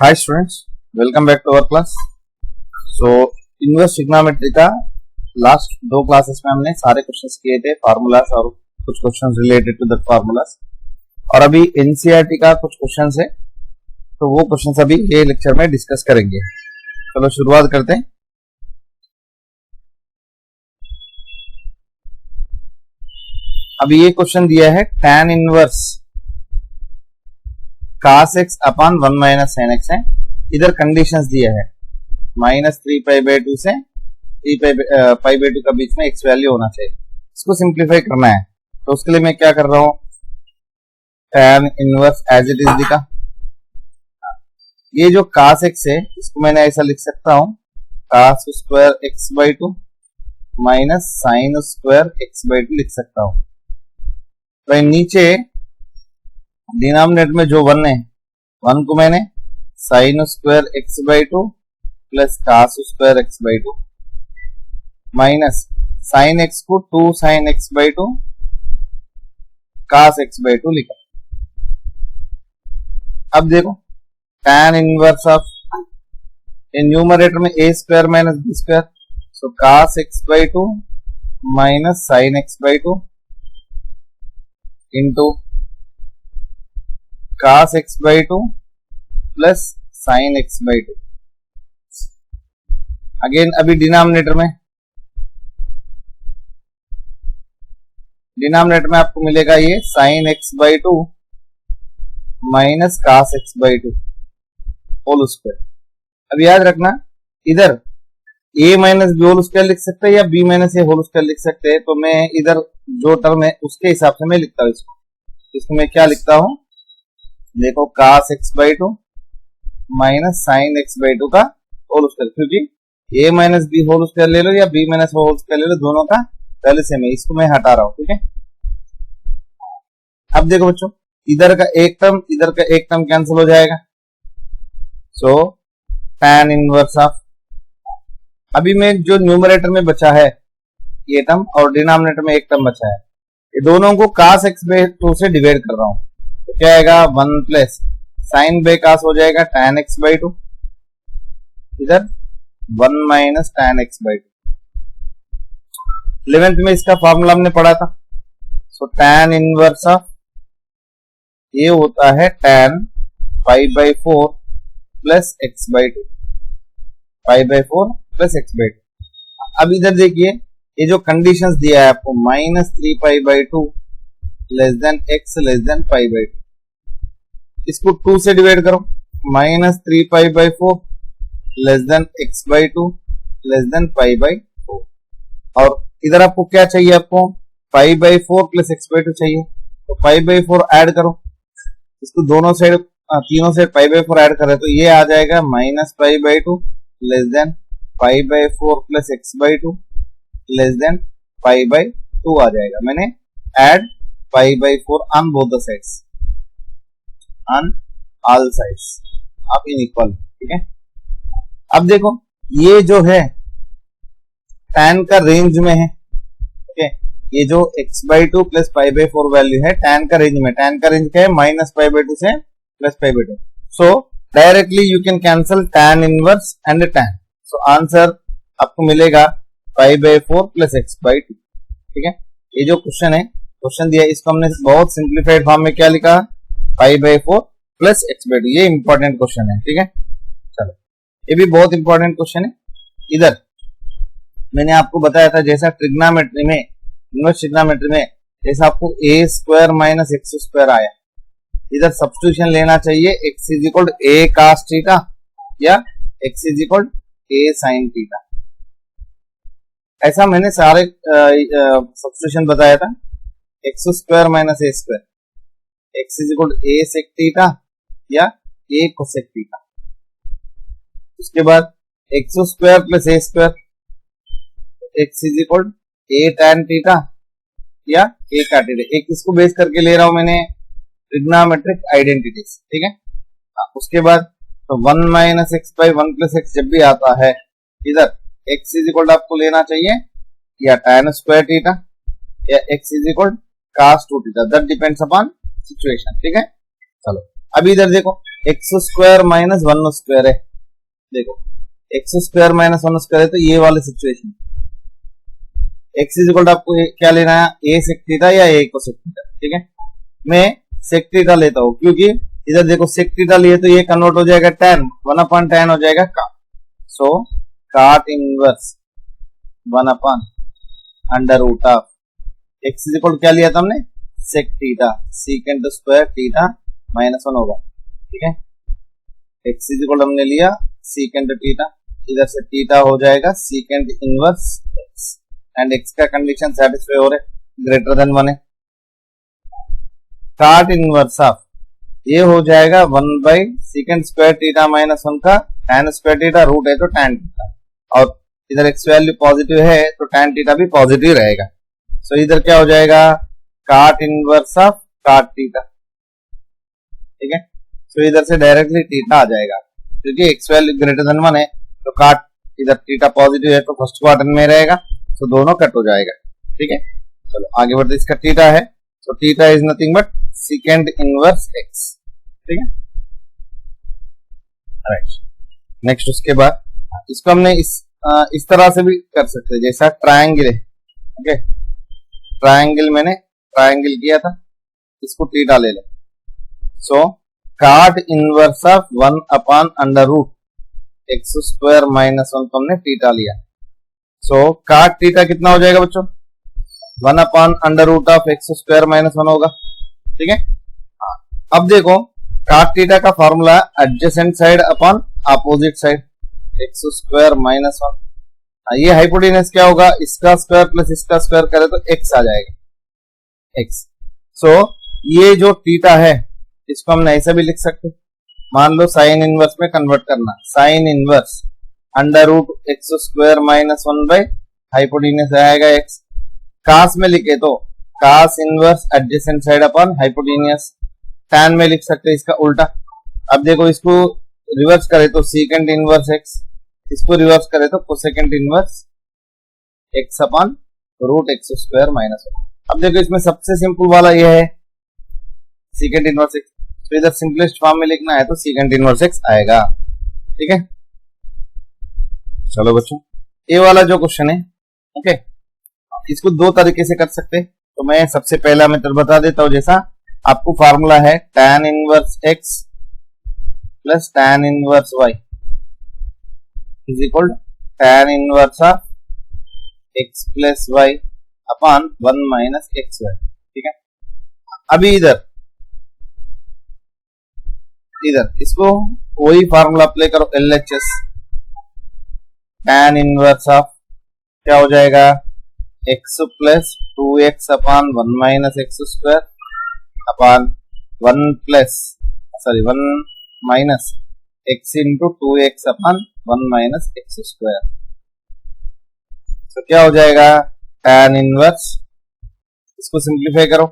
Hi students, welcome back to our class. So inverse trigonometry का last दो classes में हमने सारे क्वेश्चंस किए थे, फार्मूलास और कुछ questions related to that formulas, और अभी एनसीईआरटी का कुछ क्वेश्चंस है, तो वो क्वेश्चंस अभी ये लेक्चर में डिस्कस करेंगे। चलो शुरुआत करते हैं। अभी ये क्वेश्चन दिया है tan inverse cos x upon 1 minus sin x है। इधर कंडीशंस दिया है -3π/2 से 3π/2 का बीच में x वैल्यू होना चाहिए। इसको सिंप्लीफाई करना है, तो उसके लिए मैं क्या कर रहा हूं, tan inverse as it is लिखा। ये जो cos x है इसको मैंने ऐसा लिख सकता हूं, cos square x/2 minus sin square x/2 लिख सकता हूं। तो नीचे डिनोमिनेटर में जो 1 है, 1 को मैंने sin square x/2 plus cos square x/2 minus sin x को 2 sin x/2 cos x/2 लिखा। अब देखो tan इनवर्स ऑफ न्यूमरेटर में a square minus b square, so cos x/2 minus sin x/2 into cos x/2 plus sin x/2। Again अभी denominator में आपको मिलेगा ये sin x/2 minus cos x/2 whole square. अब याद रखना, इधर a minus B whole square लिख सकते हैं या b minus A whole square लिख सकते हैं, तो मैं इधर जो टर्म है उसके हिसाब से मैं लिखता हूं। इसको मैं क्या लिखता हूं, देखो cos x/2 minus sin x/2 का होल स्क्वायर, क्योंकि a minus B whole square ले लो या b माइनस होल स्क्वायर ले लो, दोनों का वैल्यू सेम है। इसको मैं हटा रहा हूं, ठीक है। अब देखो बच्चों, इधर का एक टर्म कैंसिल हो जाएगा, सो tan इनवर्स ऑफ, अभी मैं जो न्यूमरेटर में बचा है ये टर्म और डिनोमिनेटर में एक टर्म बचा है, ये दोनों को cos x/2 से डिवाइड कर रहा हूं, तो क्या आएगा 1 प्लस sin बाय cos हो जाएगा tan x/2, इधर 1 माइनस tan x/2। 11th में इसका फॉर्मूला हमने पढ़ा था, सो tan इनवर्स ऑफ ये होता है tan π/4 plus x/2, π/4 plus x/2। अब इधर देखिए, ये जो कंडीशंस दिया है आपको -3π/2 less than x less than π/2, इसको 2 से डिवाइड करो, -3π/4 less then x/2 less than π/4। और इधर आपको क्या चाहिए, आपको π/4 प्लस x/2 चाहिए, तो π/4 ऐड करो, इसको दोनों साइड तीनों साइड π/4 ऐड करें तो ये आ जाएगा -π/2 less than π/4 plus x/2 less than π/2 आ जाएगा। मैंने add π/4 on both the sides, on all sides of inequal, ठीक है। अब देखो ये जो है tan का रेंज में है, ठीक है। ये जो x/2 प्लस π/4 वैल्यू है tan का रेंज में, tan का रेंज क्या है -π/2 से plus π/2, so directly you can cancel tan inverse and tan, so answer आपको मिलेगा π/4 प्लस x/2, ठीक है। ये जो क्वेश्चन दिया, इसको हमने बहुत सिंप्लीफाइड फॉर्म में क्या लिखा, π/4 प्लस x/2। ये इंपॉर्टेंट क्वेश्चन है, ठीक है। चलो ये भी बहुत इंपॉर्टेंट क्वेश्चन है। इधर मैंने आपको बताया था, जैसा ट्रिग्नोमेट्री में, इनवर्स ट्रिग्नोमेट्री में जैसा आपको a square minus x square आया, इधर सब्स्टिट्यूशन लेना चाहिए x is equal to a cos theta या x is equal to a sin theta. ऐसा मैंने सारे सब्स्टिट्यूशन बताया था, X square minus A square, X is equal to A sec theta या ए कोसेक थीटा। उसके बाद X square plus A square, X is equal to A tan theta या A का थीटा। एक इसको बेस करके ले रहा हूं मैंने ट्रिग्नोमेट्रिक आइडेंटिटीज, ठीक है। उसके बाद तो 1 minus x by 1 plus x जब भी आता है, इधर x इज इक्वल आपको लेना चाहिए या tan स्क्वायर थीटा या x is equal cos 2 theta, that depends upon situation, ठीक है। चलो अभी इधर देखो X square minus one square है, देखो X square minus one square है, तो ये वाली situation X is equal to आपको क्या लेना है, ए सेक थीटा या ए को सेक थीटा। ठीक है, मैं सेक थीटा लेता हूं क्योंकि इधर देखो सेक थीटा लिए तो ये कन्वर्ट हो जाएगा tan, 1/tan हो जाएगा काट। सो काट इनवर्स 1/अंडर root of x is equal क्या लिया था हमने, sec theta, secant square theta minus 1 होगा। ठीक है, एक्स इज इक्वल हमने लिया सीकेंट थीटा, इधर से थीटा हो जाएगा secant inverse x, and x का कंडीशन सेटिस्फाई हो रहे ग्रेटर देन 1 है। काट इनवर्स ऑफ ये हो जाएगा 1/सीकेंट स्क्वायर थीटा माइनस 1 का tan स्क्वायर थीटा, रूट है तो tan थीटा, और इधर एक्स वैल्यू पॉजिटिव है तो tan थीटा भी पॉजिटिव रहेगा। सो इधर क्या हो जाएगा, काट इनवर्स ऑफ काट थीटा। ठीक है, तो इधर से डायरेक्टली थीटा आ जाएगा क्योंकि एक्स वैल्यू ग्रेटर देन 1 है, तो काट इधर थीटा पॉजिटिव है तो फर्स्ट क्वाड्रेंट में रहेगा, तो दोनों कट हो जाएगा। ठीक है, चलो आगे बढ़ते, इसका थीटा है, तो theta is nothing but secant inverse x. ठीक है, राइट। नेक्स्ट उसके बाद इसको हमने इस तरह से भी कर सकते हैं, जैसा ट्रायंगल है। ओके, ट्रायंगल मैंने ट्रायंगल किया था, इसको थीटा ले लो। सो काट इनवर्स ऑफ 1/अंडर रूट एक्स स्क्वायर माइनस 1 तो हमने थीटा लिया। सो काट थीटा कितना हो जाएगा बच्चों, 1/अंडर root of x square minus 1 होगा। ठीक है, अब देखो काट थीटा का formula adjacent side upon opposite side, x square minus 1। ये हाइपोटेनस क्या होगा, इसका स्क्वायर प्लस इसका स्क्वायर करे तो एक्स आ जाएगा, एक्स। सो ये जो थीटा है इसको हम ऐसा भी लिख सकते, मान लो साइन इनवर्स में कन्वर्ट करना, sine inverse under root x square minus 1 hypotenuse आएगा एक्स। कास में लिखे तो cos inverse adjacent side upon hypotenuse, tan में लिख सकते इसका उल्टा। अब देखो इसको रिवर्स करे तो सीकेंट इनवर्स एक्स, इसको रिवर्स करे तो cosecant inverse X upon root x square minus 1। अब देखो इसमें सबसे सिंपल वाला ये है सीकेंट इनवर्स एक्स, तो इधर सिंपलेस्ट फॉर्म में लिखना है तो सीकेंट इनवर्स एक्स आएगा। ठीक है, चलो बच्चों ये वाला जो क्वेश्चन है, ओके, इसको दो तरीके से कर सकते, तो मैं सबसे पहला मेथड बता देता हूं। जैसा आपको फार्मूला है tan inverse x plus tan inverse y is equal tan inverse of x plus y upon 1 minus x Y. ठीक है, अभी इधर इसको वही फार्मूला अप्लाई करो, LHS tan इनवर्स ऑफ क्या हो जाएगा, x plus 2x upon 1 minus x square upon 1 minus x into 2x upon 1 minus x square. तो क्या हो जाएगा, tan इनवर्स, इसको सिंप्लीफाई करो,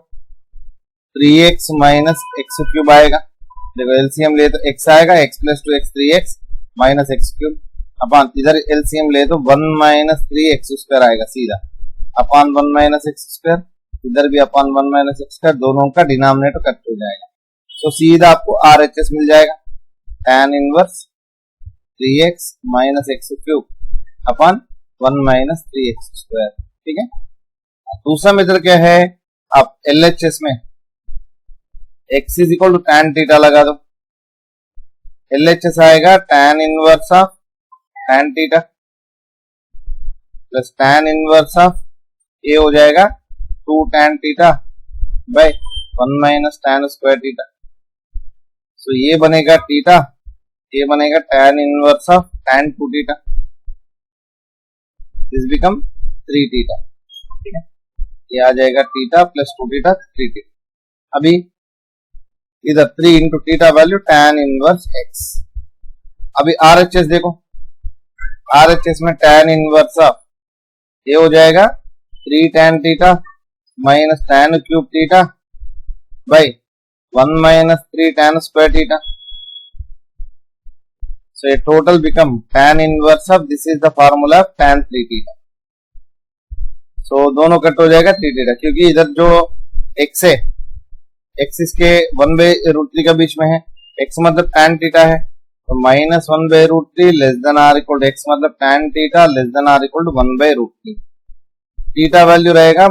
3x माइनस एक्स क्यूब आएगा, देखो एलसीएम ले तो x आएगा, x plus 2x 3x minus x cube upon इधर एलसीएम ले तो 1 माइनस 3x स्क्वायर आएगा सीधा अपॉन 1 माइनस एक्स स्क्वायर, इधर भी अपॉन 1 माइनस एक्स स्क्वायर, दोनों का डिनोमिनेटर कट हो जाएगा, तो सीधा आपको RHS मिल जाएगा, tan inverse 3x minus x cube upon 1 minus 3x square. ठीक है, दूसरा मेथड क्या है, आप LHS में x is equal to tan theta लगा दो, LHS आएगा tan inverse of tan theta plus tan inverse of ये हो जाएगा 2 tan theta by 1 minus tan square theta. So ये बनेगा थीटा, ये बनेगा tan inverse of tan 2 theta, this become 3 theta. ठीक है, ये आ जाएगा थीटा प्लस 2 थीटा 3 थीटा। अभी इधर 3 into theta value tan inverse x। अभी RHS देखो, RHS में tan इनवर्स ऑफ ये हो जाएगा 3 tan theta minus tan cube theta by 1 minus 3 tan square theta. So ये total become tan inverse of this is the formula of tan 3 theta. So दोनों cut हो जाएगा 3 theta, क्योंकि इधर जो x है, x इसके 1/√3 का बीच में है, x मतलब tan थीटा है, तो -1/√3 less than or equal to x मतलब tan theta less than or equal to 1/√3। Theta value रहेगा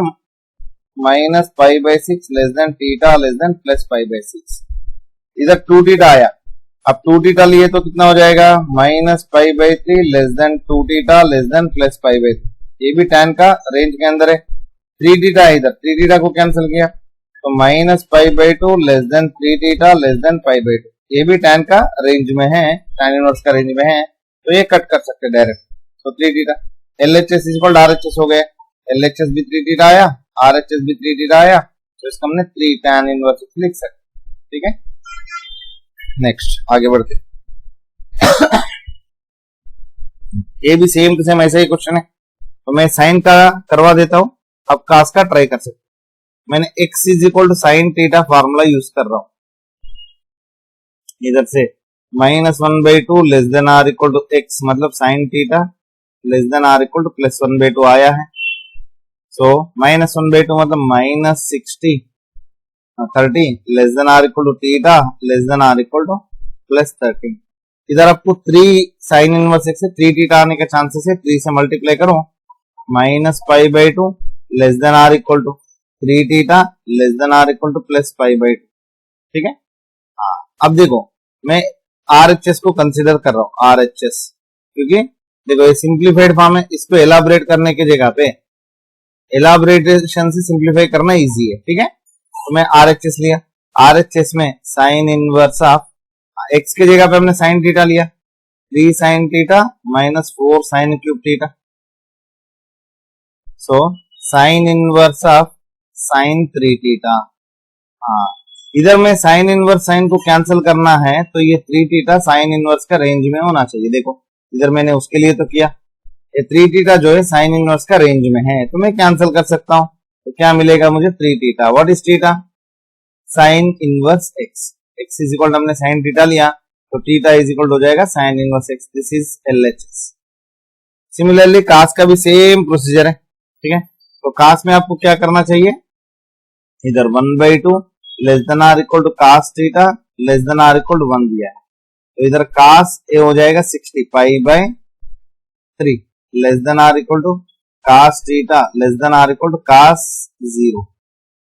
-π/6 less than theta less than +π/6। इधर 2 थीटा आया, अब 2 थीटा लिए तो कितना हो जाएगा, -π/3 less than 2 theta less than +π/3। ये भी tan का रेंज के अंदर है। 3 थीटा है, इधर 3 थीटा को कैंसिल किया तो -π/2 less than 3 theta less than π/2। ये भी tan का रेंज में है, tan इनवर्स का रेंज में है, तो ये कट कर सकते डायरेक्ट। तो 3 थीटा LHS इक्वल RHS हो गया, LHS भी 3 थीटा आया, RHS भी 3 थीटा आया, तो इसका हमने 3 tan इनवर्स लिख सकते। ठीक है, नेक्स्ट आगे बढ़ते। ये भी सेम टू सेम ऐसा ही क्वेश्चन है, तो मैं साइन का करवा देता हूं, अब कास का ट्राई कर सकते। मैंने x is equal to sine theta formula use कर रहा हूं, इधर से -1/2 less than or equal to x मतलब sine theta less than or equal to +1/2 आया है। सो -1/2 मतलब -30 less than or equal to theta less than or equal to +13। इधर आपको 3 साइन इनवर्स x से 3 थीटा आने के चांसेस है, 3 से मल्टीप्लाई करो, -π/2 less than or equal to 3 theta less than or equal to +π/2। ठीक है, अब देखो मैं RHS को कंसीडर कर रहा हूं, RHS, क्योंकि देखो ये सिंप्लीफाइड फॉर्म है, इसको एलाबोरेट करने की जगह पे एलाबोरेशन से सिंप्लीफाई करना इजी है। ठीक है, तो मैं RHS लिया, RHS में साइन इनवर्स ऑफ x की जगह पे हमने साइन थीटा लिया, 3 sine theta -4 sine cube theta, so sine inverse of sine 3 theta. हाँ, इधर में साइन इनवर्स साइन को कैंसिल करना है, तो ये 3 थीटा साइन इनवर्स का रेंज में होना चाहिए। देखो इधर मैंने उसके लिए तो किया, ये 3 थीटा जो है साइन इनवर्स का रेंज में है, तो मैं कैंसिल कर सकता हूं, तो क्या मिलेगा मुझे 3 theta. What is theta, sine inverse x, x is equal हमने साइन थीटा लिया, तो थीटा इज इक्वल हो जाएगा sine inverse x। This is LHS। Similarly cos का भी सेम प्रोसीजर है। ठीक है, तो कास में आपको क्या करना चाहिए, इधर 1/2 less than or equal to cos theta less than or equal to 1 दिया है, तो इधर कास ए हो जाएगा 60 π/3 less than or equal to cos theta less than or equal to cos 0।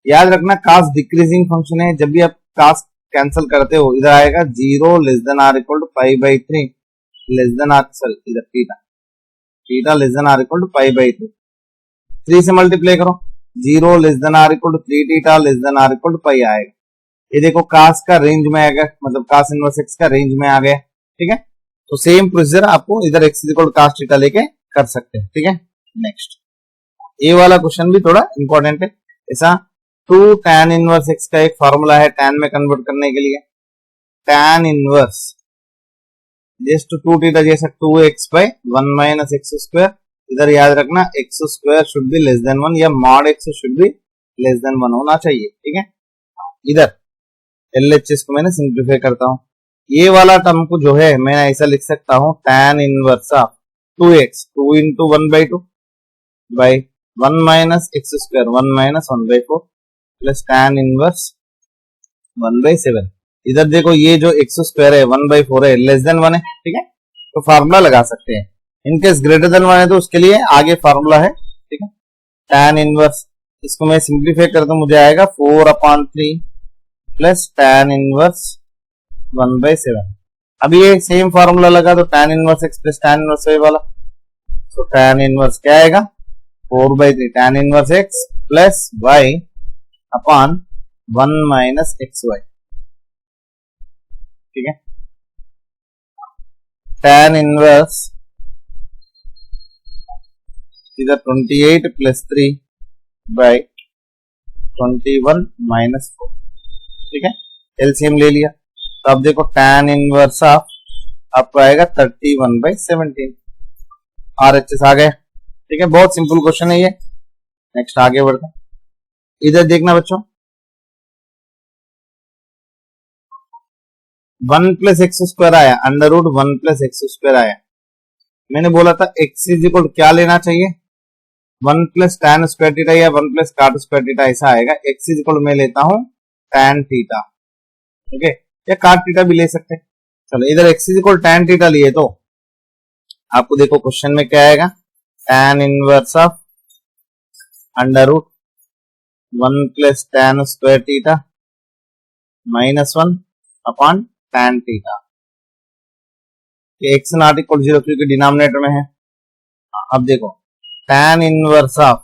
याद रखना कास डिक्रीजिंग फंक्शन है, जब भी आप कास कैंसिल करते हो इधर आएगा 0 less than or equal to π/3 less than or, sorry इधर theta less than or equal to π/3, 3 से मल्टीप्लाई करो, 0 less than or equal to 3 theta less than or equal to pi आएगा। ये देखो कास का रेंज में आ गया, मतलब कास इनवर्स x का रेंज में आ गया। ठीक है, तो सेम प्रोसीजर आपको इधर x equal to cos theta लेके कर सकते हैं। ठीक है, नेक्स्ट ये वाला क्वेश्चन भी थोड़ा इंपॉर्टेंट है। ऐसा 2 tan इनवर्स x का एक फॉर्मूला है tan में कन्वर्ट करने के लिए, tan इनवर्स जस्ट 2 थीटा जैसा 2x bye 1 minus x square. इधर याद रखना x square should be less than 1 या mod x should be less than 1 होना चाहिए। ठीक है, इधर LHS को मैंने सिंप्लीफाई करता हूं, ये वाला टर्म को जो है मैं ऐसा लिख सकता हूं tan inverse of 2x 2 into 1/2 by 1 minus x square 1 minus 1/4 plus tan inverse 1/7। इधर देखो ये जो x स्क्वायर है 1/4 है, लेस देन 1 है। ठीक है, तो फार्मूला लगा सकते हैं, इनकेस ग्रेटर देन 1 है तो उसके लिए आगे फार्मूला है। ठीक है, tan इनवर्स, इसको मैं सिंप्लीफाई कर दूं मुझे आएगा 4/3 प्लस tan इनवर्स 1/7। अब ये सेम फार्मूला लगा तो tan inverse x plus tan inverse y वाला, तो tan इनवर्स क्या आएगा 4/3 tan inverse x plus y upon 1 minus xy। ठीक है, tan इनवर्स इधर 28 प्लस 3 बाई 21 माइनस 4। ठीक है, एलसीएम ले लिया, तो अब देखो tan इनवर्स ऑफ आपको आएगा 31/17। RHS आ गया। ठीक है, बहुत सिंपल क्वेश्चन है ये। नेक्स्ट आगे बढ़ते हैं, इधर देखना बच्चों 1 प्लस एक्स स्क्वायर आया, under root 1 plus x square आया। मैंने बोला था x इज इक्वल क्या लेना चाहिए 1 प्लस tan स्क्वायर थीटा या 1 प्लस cot स्क्वायर थीटा, ऐसा आएगा। x इज इक्वल मैं लेता हूं tan थीटा। ओके, या cot थीटा भी ले सकते हैं। चलो इधर x is equal tan theta लिए तो आपको देखो क्वेश्चन में क्या आएगा, tan inverse of under root 1 plus tan square theta minus 1 upon tan theta. x not equal 0 क्योंकि डिनोमिनेटर में है। अब देखो tan inverse of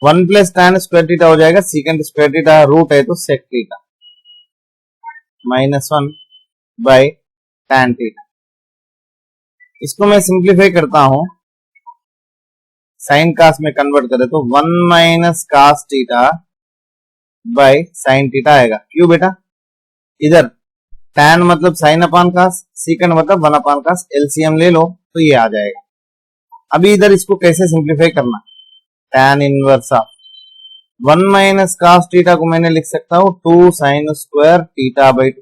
1 plus tan square theta हो जाएगा सेकंड स्क्वायर थीटा, रूट है तो sec theta minus 1 by tan theta. इसको मैं सिंप्लीफाई करता हूं, साइन कास में कन्वर्ट करें तो 1 minus cos theta by sine theta आएगा। क्यों बेटा, इधर tan मतलब साइन अपान कास, सीकंड मतलब 1 अपान कास, एलसीएम ले लो तो ये आ जाएगा। अभी इधर इसको कैसे सिंप्लीफाई करना, tan inverse of 1 minus cos theta को मैंने लिख सकता हूं 2 sine square theta by 2,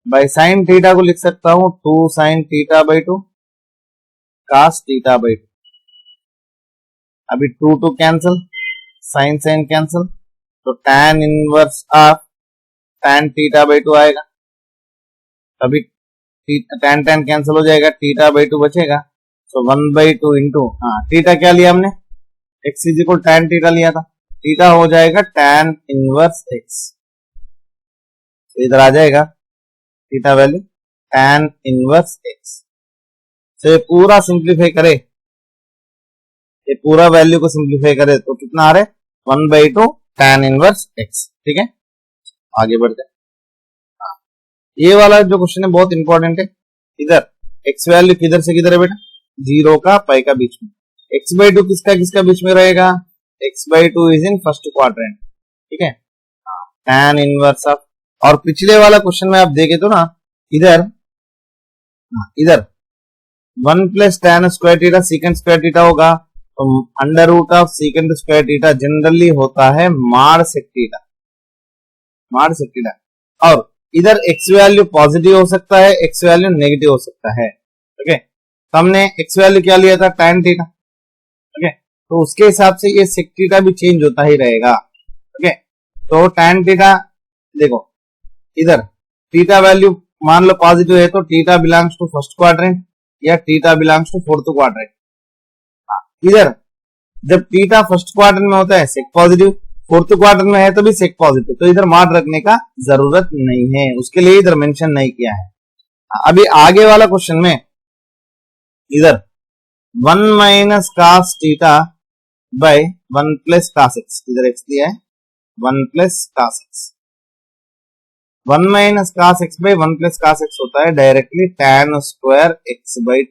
by sine theta को लिख सकता हूं 2 sine theta by 2 cos theta by 2। अभी 2 कैंसिल, साइन साइन कैंसिल, तो tan inverse of tan theta by 2 आएगा। अभी tan tan कैंसिल हो जाएगा, थीटा बाई 2 बचेगा, तो 1/2 इंटू थीटा क्या लिया हमने, x is equal tan theta लिया था, थीटा हो जाएगा tan इनवर्स x। तो इधर आ जाएगा theta value tan inverse x। तो ये पूरा सिंप्लीफाई करे, ये पूरा वैल्यू को सिंप्लीफाई करे तो कितना आ रहा है 1/2 tan इनवर्स x। ठीक है, आगे बढ़ते हैं। ये वाला जो क्वेश्चन है बहुत इंपॉर्टेंट है। इधर x वैल्यू किधर से किधर है बेटा, 0 का पाई का बीच में, x/2 किसका किसका बीच में रहेगा, x/2 is in first quadrant. ठीक है, tan इनवर्स ऑफ, और पिछले वाला क्वेश्चन में आप देखे तो ना इधर 1 plus tan square theta second square theta होगा, तो under root of second square theta generally होता है मार सेक थीटा, मार सेक थीटा। और इधर x वैल्यू पॉजिटिव हो सकता है, x वैल्यू नेगेटिव हो सकता है। ओके, तो हमने x वैल्यू क्या लिया था, tan थीटा। ओके, तो उसके हिसाब से ये सेक थीटा भी चेंज होता ही रहेगा। ओके, तो tan थीटा देखो इधर थीटा वैल्यू मान लो पॉजिटिव है तो theta belongs to first quadrant या theta belongs to fourth quadrant. इधर जब थीटा फर्स्ट क्वाड्रेंट में होता है सेक पॉजिटिव, फोर्थ क्वाड्रेंट में है तो भी सेक पॉजिटिव, तो इधर मार्क रखने का जरूरत नहीं है, उसके लिए इधर मेंशन नहीं किया है। अभी आगे वाला क्वेश्चन में इधर 1 minus cos theta by 1 plus cos x, इधर एक्स दिया है 1 plus cos x, 1 minus cos x by 1 plus cos x होता है directly tan square x by.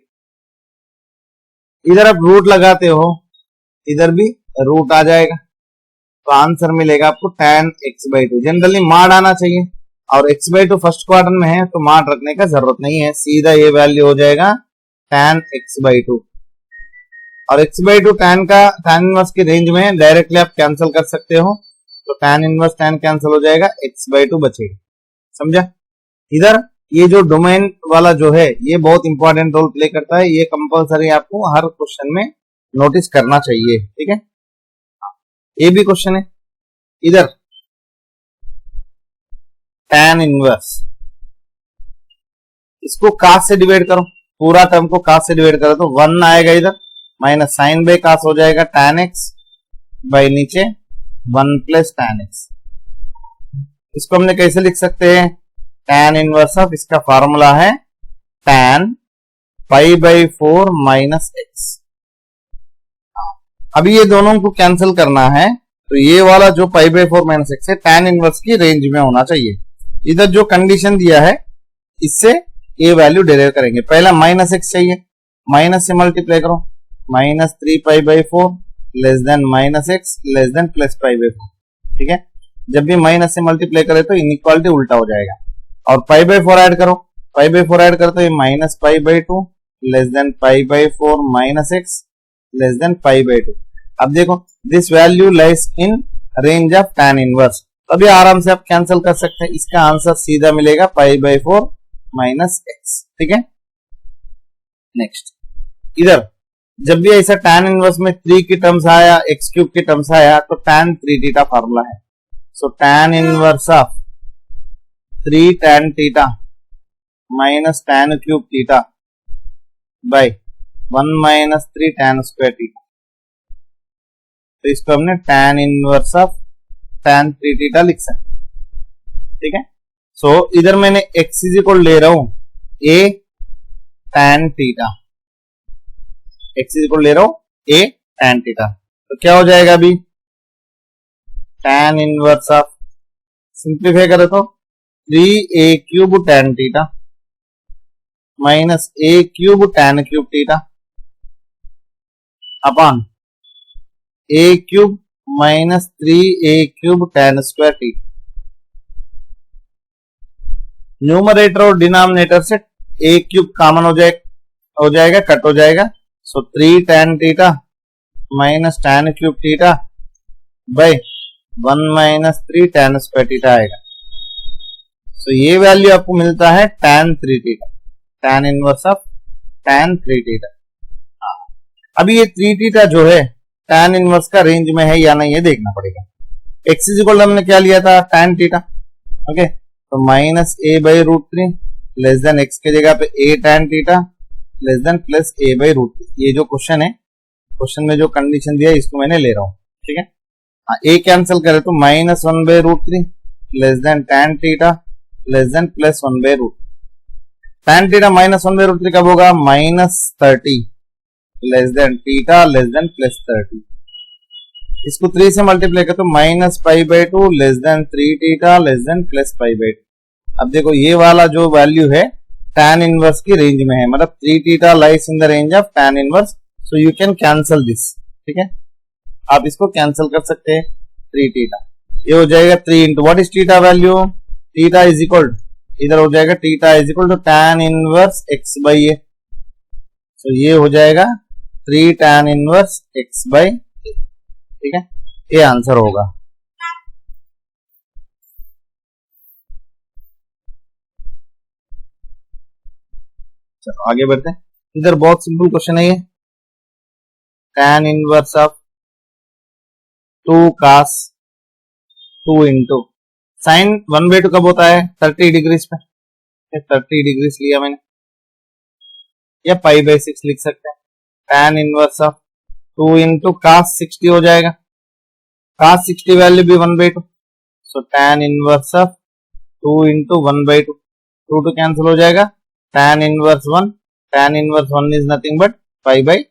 इधर आप रूट लगाते हो, इधर भी रूट आ जाएगा, तो आंसर मिलेगा आपको tan x/2। जनरली मार्ड आना चाहिए, और x/2 फर्स्ट क्वाड्रेंट में है तो मार्ड रखने का जरूरत नहीं है, सीधा ये वैल्यू हो जाएगा tan x/2। और x/2 tan इनवर्स की रेंज में डायरेक्टली आप कैंसिल कर सकते हो, तो tan इनवर्स tan कैंसिल हो जाएगा, x/2 बचेगा। समझा, इधर ये जो डोमेन वाला जो है ये बहुत इंपॉर्टेंट रोल प्ले करता है, ये कंपलसरी आपको हर क्वेश्चन में नोटिस करना चाहिए। ठीक है, ये भी क्वेश्चन है, इधर tan इनवर्स, इसको कास से डिवाइड करो, पूरा टर्म को कास से डिवाइड करो तो 1 आएगा इधर, माइनस साइन बाई कास हो जाएगा tan x बाई नीचे 1 प्लस tan x। इसको हमने कैसे लिख सकते हैं, tan इनवर्स ऑफ, इसका फॉर्मूला है tan π/4 माइनस x। अभी ये दोनों को कैंसिल करना है, तो ये वाला जो π/4 माइनस x है tan इनवर्स की रेंज में होना चाहिए। इधर जो कंडीशन दिया है इससे ये वैल्यू डेरिव करेंगे। पहला माइनस x चाहिए, माइनस से मल्टीप्लाई करो, minus 3π/4 less than minus x less than plus π/4। ठीक है, जब भी माइनस से मल्टीप्लाई करे तो इनइक्वालिटी उल्टा हो जाएगा। और π/4 ऐड करो, π/4 ऐड करो तो ये minus π/2 less than π/4 minus x less than π/2। अब देखो this value lies in range of tan inverse, अभी आराम से आप कैंसिल कर सकते हैं, इसका आंसर सीधा मिलेगा π/4 माइनस x। ठीक है, नेक्स्ट इधर जब भी ऐसा tan इनवर्स में 3 की टर्म्स आया, x³ की टर्म्स आया तो tan 3 थीटा फार्मूला है। सो tan inverse of 3 tan theta minus tan cube theta by 1 minus 3 tan square theta. तो इसको हमने tan inverse of tan 3 theta लिख सकते, ठीक है। सो इधर मैंने x इज इक्वल ले रहा हूं a tan theta, x is equal ले रहा हूं a tan थीटा। तो क्या हो जाएगा अभी, tan इनवर्स ऑफ, सिंप्लीफाई करें तो 3a cube tan theta minus a cube tan cube theta upon a cube minus 3a cube tan square theta. Numerator और डिनोमिनेटर से a क्यूब कॉमन हो जाएगा, कट हो जाएगा। सो 3 tan theta minus tan cube theta by 1 minus 3 tan square theta आएगा। सो ये value आपको मिलता है tan 3 theta, tan inverse of tan 3 theta. अभी ये 3 थीटा जो है tan इनवर्स का रेंज में है या नहीं ये देखना पड़ेगा। x इज इक्वल हमने क्या लिया था, tan थीटा, ओके। तो minus a by root 3 less than x के जगह पे a tan theta less than plus a by root 3। ये जो क्वेश्चन है, क्वेश्चन में जो कंडीशन दिया है इसको मैंने ले रहा हूं, ठीक है। a कैंसिल करे तो minus 1 by root 3 less than tan theta less than plus 1 by root. tan theta minus 1 by root 3 कब होगा, minus 30 less than theta less than plus 30। इसको 3 से मल्टीप्लाई कर तो minus pi by 2 less than 3 theta less than plus pi by 2। अब देखो ये वाला जो वैल्यू है tan इनवर्स की रेंज में है, मतलब 3 theta lies in the range of tan inverse. So you can cancel this, ठीक है, आप इसको कैंसल कर सकते हैं। 3 थीटा ये हो जाएगा 3 into what is theta value, theta is equal, इधर हो जाएगा theta is equal to tan inverse x by a। So ये हो जाएगा 3 tan inverse x by a, ठीक है, ये आंसर होगा। चलो आगे बढ़ते हैं। इधर बहुत सिंपल क्वेश्चन है ये, tan inverse of 2 cos 2 into sine 1 by 2 कब होता है, 30 डिग्रीज पे, 30 डिग्रीज लिया मैंने, या पाई बाई 6 लिख सकते हैं। tan inverse of 2 into cos 60 हो जाएगा, cos 60 वैल्यू भी 1 by 2। So tan inverse of 2 into 1 by 2, 2 to cancel हो जाएगा, tan inverse 1, tan inverse 1 is nothing but pi by,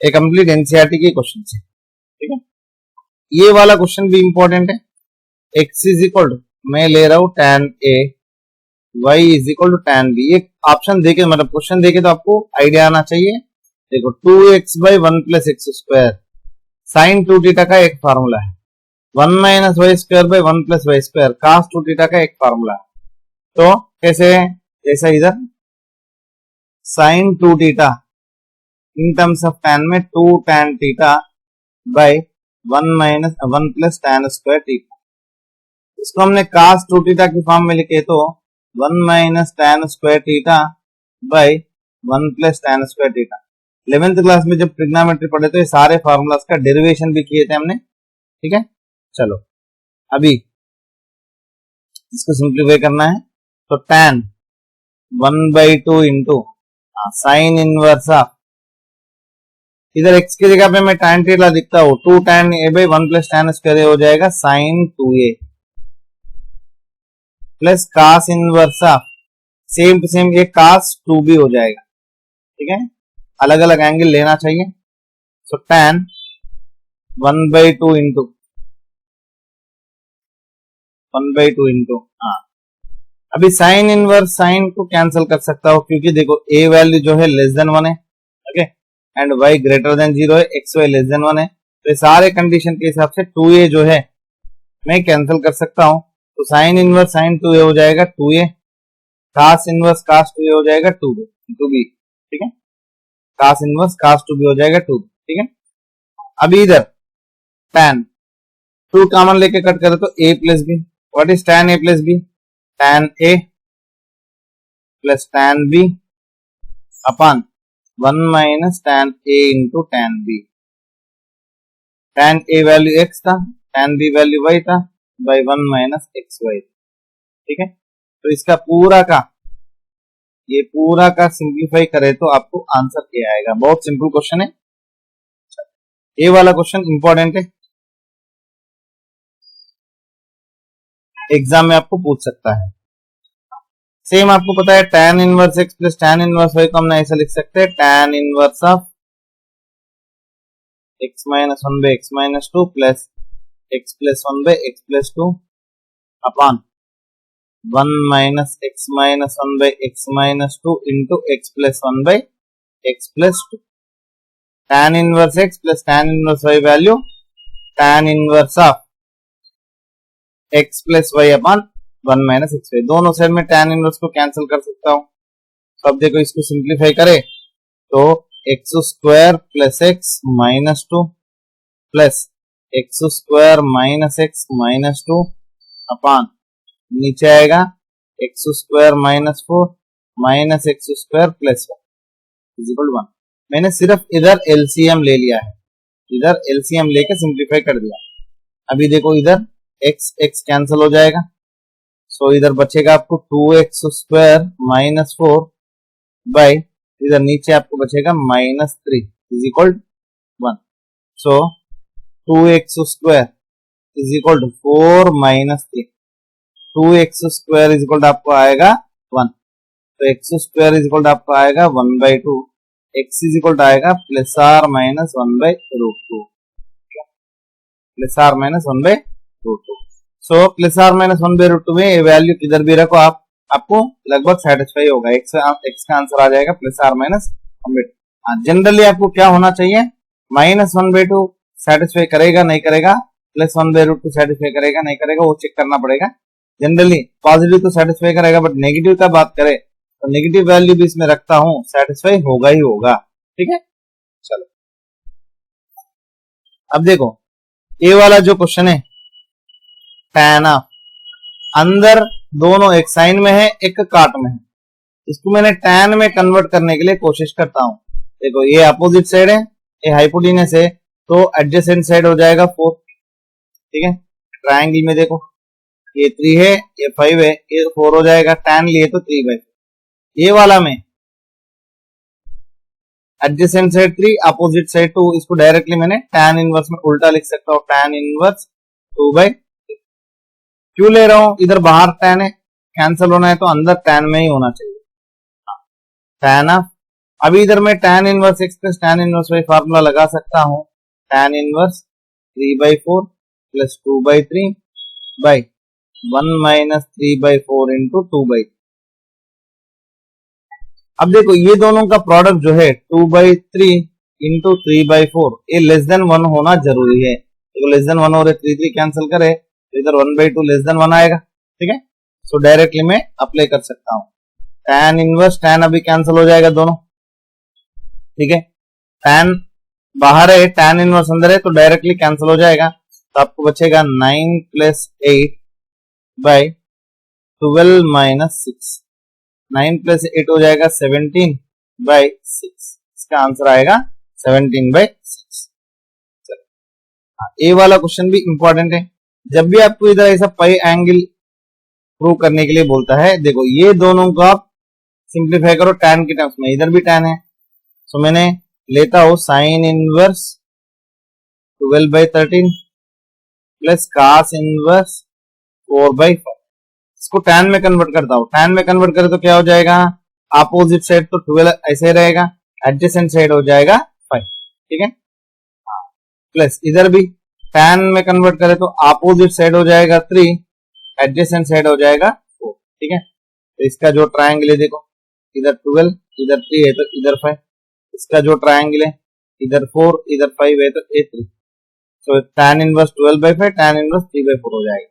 एक कंप्लीट एनसीईआरटी की क्वेश्चन है, ठीक है। ये वाला क्वेश्चन भी इंपॉर्टेंट है। x इज इक्वल टू, मैं ले रहा हूं tan a, y is equal to tan b। एक ऑप्शन देके, मतलब क्वेश्चन देके तो आपको आइडिया आना चाहिए। देखो 2x by 1 plus x square sine 2 theta का एक फार्मूला है, 1 minus y square by 1 plus y square cos 2 theta का एक फार्मूला है। तो कैसे है, जैसा इधर sine 2 theta in terms of tan में 2 tan theta by 1 minus 1 plus tan square theta. इसको हमने cos 2 थीटा की फॉर्म में लिखे तो 1 minus tan square theta by 1 plus tan square theta. 11th class में जब ट्रिग्नोमेट्री पढ़े तो ये सारे फार्मूलास का डेरिवेशन भी किए थे हमने, ठीक है। चलो अभी इसको सिंप्लीफाई करना है, तो tan 1 by 2 into sine inverse of, इधर x की जगह पे मैं tan थीटा लिखता हूं, 2 tan a by 1 plus tan square हो जाएगा sin 2a plus cos inverse of same to same ये cos 2b हो जाएगा, ठीक है। अलग अलग एंगल लेना चाहिए। सो tan 1 by 2 into 1 by 2 into, अभी साइन इनवर्स साइन को कैंसिल कर सकता हूं क्योंकि देखो a वैल्यू जो है लेस देन 1 है, okay, and y greater than 0 है, x y लेस देन 1 है। तो सारे कंडीशन के हिसाब से 2a जो है मैं कैंसिल कर सकता हूं। तो साइन इनवर्स साइन 2a हो जाएगा 2a, cos inverse cos 2a हो जाएगा 2b, ठीक है। cos इनवर्स cos 2b हो जाएगा 2b, ठीक है। अभी इधर tan 2 कॉमन लेके कट करें तो a plus b, what is tan a plus b, tan a plus tan b upon 1 minus tan a into tan b। tan a value x था, tan b वैल्यू y था, by 1 minus x Y. ठीक है, तो इसका पूरा का simplify करे तो आपको आंसर क्या आएगा। बहुत सिंपल क्वेश्चन है, ये वाला क्वेश्चन इंपॉर्टेंट है, एग्जाम में आपको पूछ सकता है। सेम आपको पता है tan inverse x plus tan inverse y को हम ऐसा लिख सकते हैं tan inverse of x minus 1 by x minus 2 plus x plus 1 by x plus 2 upon 1 minus x minus 1 by x minus 2 into x plus 1 by x plus 2। tan inverse x plus tan inverse y value tan inverse of x plus y upon 1 minus x Y. दोनों side में tan inverse को cancel कर सकता हूं, तो अब देखो इसको सिंप्लीफाई करें तो x square plus x minus 2 plus x square minus x minus 2 upon नीचे आएगा x square minus 4 minus x square plus 1 is equal to 1। मैंने सिर्फ इधर एलसीएम ले लिया है, इधर एलसीएम लेके सिंप्लीफाई कर दिया। अभी देखो इधर एक्स एक्स कैंसिल हो जाएगा, सो इधर बचेगा आपको 2x स्क्वायर माइनस 4 बाई इधर नीचे आपको बचेगा minus 3 is equal to 1। So 2x square is equal to 4 minus 3, 2x square is equal to आपको आएगा 1, तो x square is equal to आपको आएगा 1 by 2, x is equal to आएगा plus or minus 1 by root 2, plus or minus 1 by root 2। So plus or minus 1 by root 2 में ये value किधर भी रखो आपको लगभग सेटिस्फाई होगा, x का आंसर आ जाएगा plus or minus 1 by 2। Generally आपको क्या होना चाहिए, माइनस 1 बाई 2 सेटिस्फाई करेगा नहीं करेगा, प्लस 1 बाई रूट 2 सेटिस्फाई करेगा नहीं करेगा, वो चेक करना पड़ेगा। जनरली पॉजिटिव तो सेटिस्फाई करेगा, बट नेगेटिव का बात करें तो नेगेटिव वैल्यू भी इसमें रखता हूं, सेटिस्फाई होगा ही होगा। ठीक है, चलो अब देखो ये वाला जो क्वेश्चन है tan ऑफ, अंदर दोनों एक साइन में है एक काट में है, इसको मैंने tan में कन्वर्ट करने के लिए कोशिश करता हूं। देखो ये अपोजिट साइड है, ये हाइपोटेनस है, तो एडजेसेंट साइड हो जाएगा 4। ठीक है, ट्रायंगल में देखो ये 3 है ये 5 है, ये 4 हो जाएगा, tan लिए तो 3/4। ये वाला में एडजेसेंट साइड 3 अपोजिट साइड 2, इसको डायरेक्टली मैंने tan इनवर्स में उल्टा लिख सकता हूं, tan इनवर्स 2/3। क्यों ले रहा हूं, इधर बाहर tan है, कैंसिल होना है तो अंदर tan में ही होना चाहिए, tan ऑफ। अभी इधर मैं tan inverse x plus tan inverse y formula लगा सकता हूं, tan inverse 3/4 plus 2/3 by 1 minus 3/4 into 2/3। अब देखो ये दोनों का प्रोडक्ट जो है 2/3 इंटू 3/4, ये लेस देन 1 होना जरूरी है। देखो लेस देन 1 हो रहे, 3 कैंसिल करे तो इधर 1/2 लेस देन 1 आएगा। ठीक है, सो डायरेक्टली मैं अप्लाई कर सकता हूं, tan इनवर्स tan अभी कैंसिल हो जाएगा दोनों। ठीक है, tan बाहर है tan इनवर्स अंदर है, तो डायरेक्टली कैंसिल हो जाएगा, तो आपको बचेगा 9 प्लस 8 बाई 12 माइनस 6, 9 प्लस 8 हो जाएगा 17/6, इसका आंसर आएगा 17/6। ये वाला क्वेश्चन भी इंपॉर्टेंट है, जब भी आपको इधर ऐसा पाई एंगल प्रूव करने के लिए बोलता है, देखो ये दोनों को आप सिंप्लीफाई करो tan के टर्म्स में, इधर भी tan है, सो मैंने लेता हूं sine inverse 12/13 plus cos inverse 4/5, इसको tan में कन्वर्ट करता हूं। tan में कन्वर्ट करे तो क्या हो जाएगा, अपोजिट साइड तो 12 ऐसे रहेगा, एडजेसेंट साइड हो जाएगा 5। ठीक है, प्लस इधर भी tan में कन्वर्ट करे तो अपोजिट साइड हो जाएगा 3, एडजेसेंट साइड हो जाएगा 4। ठीक है, तो इसका जो ट्रायंगल है देखो इधर 12 इधर 3 है तो इधर 5, इसका जो ट्रायंगल है इधर 4 इधर 5 है तो ये 3, तो tan इनवर्स 12/5 tan इनवर्स 3/4 हो जाएगा।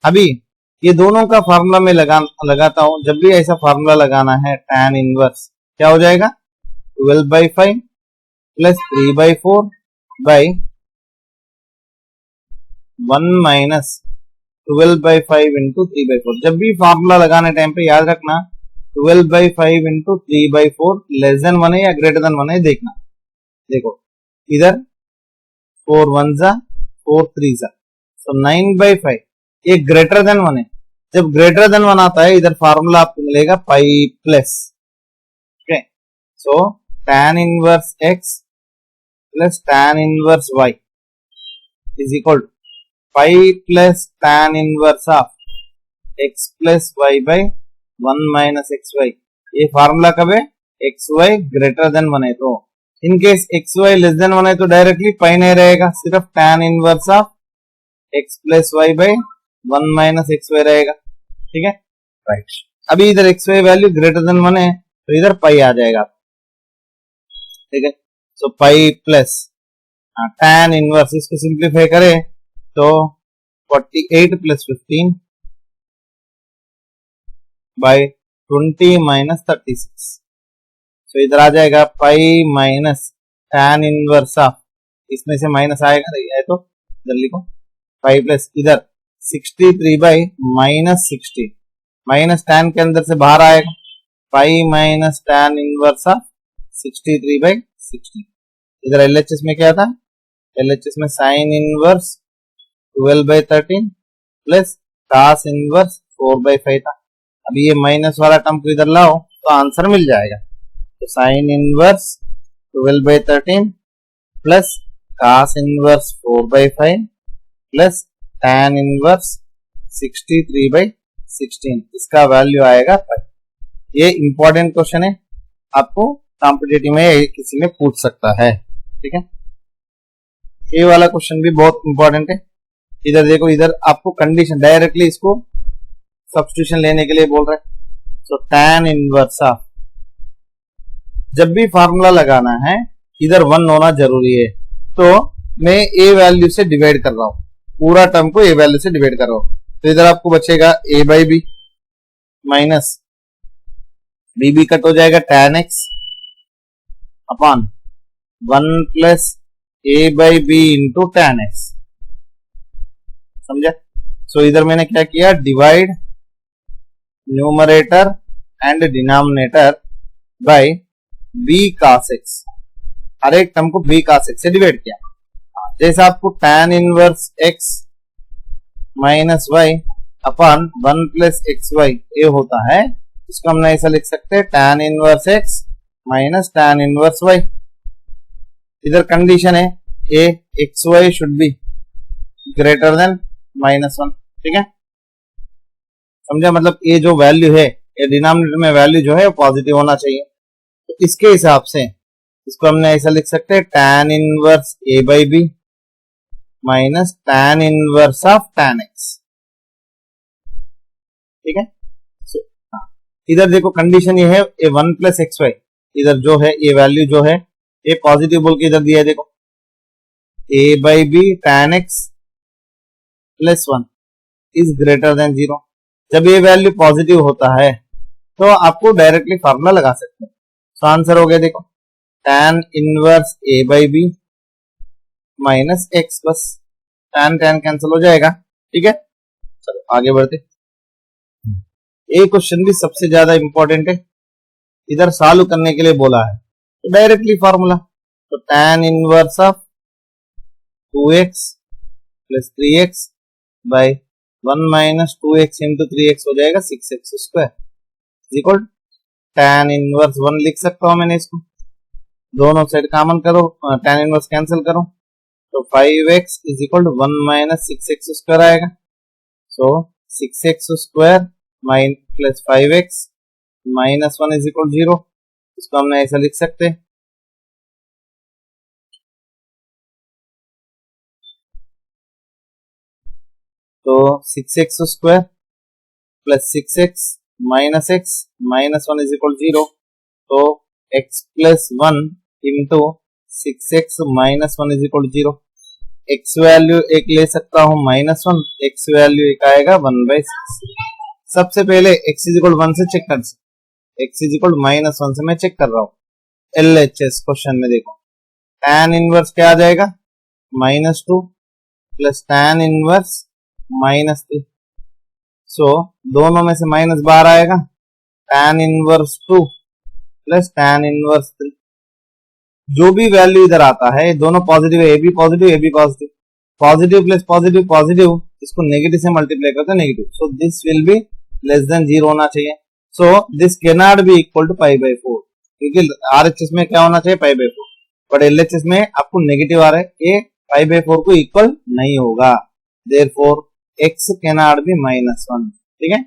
अभी ये दोनों का फार्मूला में लगाता हूं, जब भी ऐसा फार्मूला लगाना है tan इनवर्स क्या हो जाएगा 12/5 प्लस 3/4 बाई 1 माइनस 12/5 इंटू 3/4। जब भी फार्मूला लगाने टाइम पे याद रखना 12/5 इंटू 3/4 लेस देन 1 है या ग्रेटर देन 1 है देखना। देखो इधर 4 1 जा 4 3 जा, सो 9/5 ये ग्रेटर देन 1 है, जब ग्रेटर देन 1 आता है इधर फार्मूला आपको मिलेगा pi plus, okay, so tan inverse x plus tan inverse y is equal to pi plus tan inverse of x plus y by 1 minus x y. ये formula कब है? एक्स वाई ग्रेटर देन 1 है। तो in case x y less than 1 है तो directly pi नहीं रहेगा, सिर्फ tan inverse of x plus y by 1 minus x y रहेगा, ठीक है, राइट। अभी इधर x y value greater than 1 है तो इधर पाई आ जाएगा, ठीक है। So pi plus tan inverse, इसको सिंप्लीफाई करें तो 48 प्लस 15 बाई 20 माइनस 36। सो इधर आ जाएगा pi minus tan inverse of, इसमें से माइनस आएगा, है तो इधर लिखो पाई प्लस इधर 63 बाई माइनस 60, माइनस tan के अंदर से बाहर आएगा, pi minus tan inverse of 63 by 60। इधर एलएचएस में क्या था? एलएचएस में sine inverse 12 by 13 plus cos inverse 4 by 5 था। अभी ये माइनस वाला टर्म को इधर लाओ तो आंसर मिल जाएगा। तो sine inverse 12 by 13 plus cos inverse 4 by 5 plus tan inverse 63 by 16, इसका वैल्यू आएगा 5। ये इंपॉर्टेंट क्वेश्चन है, आपको कॉम्पिटिटिव में किसी में पूछ सकता है, ठीक है। ये वाला क्वेश्चन भी बहुत इंपॉर्टेंट है। इधर देखो, इधर आपको कंडीशन डायरेक्टली इसको सब्स्टिट्यूशन लेने के लिए बोल रहा है। सो tan इनवर्स ऑफ, जब भी फार्मूला लगाना है इधर 1 होना जरूरी है, तो मैं a वैल्यू से डिवाइड कर रहा हूं, पूरा टर्म को a वैल्यू से डिवाइड कर रहा हूं। तो इधर आपको बचेगा a by b minus b b cut हो जाएगा tan x upon 1 plus a by b into tan x, समझा। सो इधर मैंने क्या किया, divide numerator and denominator by b cos x, हर एक टर्म को b cos x से डिवाइड किया। जैसे आपको tan inverse x minus y upon 1 plus x y ये होता है, इसको हम ऐसा लिख सकते हैं tan inverse x minus tan inverse y। इधर कंडीशन है a x why should be greater than -1, ठीक है, समझा। मतलब ये जो वैल्यू है, ये डिनोमिनेटर में वैल्यू जो है पॉजिटिव होना चाहिए। तो इसके हिसाब से इसको हमने ऐसा लिख सकते हैं tan inverse a by b minus tan inverse of tan x, ठीक है। इधर देखो कंडीशन ये है ये 1 प्लस एक्स वाई, इधर जो है ये वैल्यू जो है ये पॉजिटिव बोल के इधर दिया है, देखो a by b tan x plus 1 is greater than 0। जब ये वैल्यू पॉजिटिव होता है तो आपको डायरेक्टली फार्मूला लगा सकते हैं। तो आंसर हो गया, देखो tan inverse a by b minus x, बस tan कैंसिल हो जाएगा, ठीक है। चलो आगे बढ़ते। ये क्वेश्चन भी सबसे ज्यादा इंपॉर्टेंट है, इधर सॉल्व करने के लिए बोला है तो डायरेक्टली फार्मूला, तो tan inverse of 2x plus 3x by 1 minus 2x into 3x हो जाएगा 6x square equal tan inverse 1 लिख सकता हूं मैंने इसको, दोनों साइड कॉमन करो, tan इनवर्स कैंसिल करो तो 5x is equal to 1 minus 6x square आएगा। सो 6x स्क्वायर माइन plus 5x minus 1 is equal 0, इसको हमने ऐसा लिख सकते हैं। तो 6x स्क्वायर plus 6x minus x minus 1 is equal 0, तो x plus 1 into 6x minus 1 is equal 0। x value एक ले सकता हूं -1, x वैल्यू एक आएगा 1/6। सबसे पहले x इज इक्वल 1 से चेक कर, x इज इक्वल -1 से मैं चेक कर रहा हूं। LHS क्वेश्चन में देखो tan इनवर्स क्या आ जाएगा, -2 प्लस tan इनवर्स -3, सो दोनों में से माइनस बाहर आएगा, tan inverse 2 plus tan inverse 3। जो भी वैल्यू इधर आता है दोनों पॉजिटिव है, ए भी पॉजिटिव ए भी positive, positive plus positive positive, इसको नेगेटिव से मल्टीप्लाई करते हैं negative, so this will be less than 0 होना चाहिए। So this can not be equal to pi by 4, क्योंकि RHS में क्या होना चाहिए पाई बाई 4, बट LHS में आपको नेगेटिव आ रहा है, ये पाई बाई 4 को इक्वल नहीं होगा, therefore x can not B -1। ठीक है,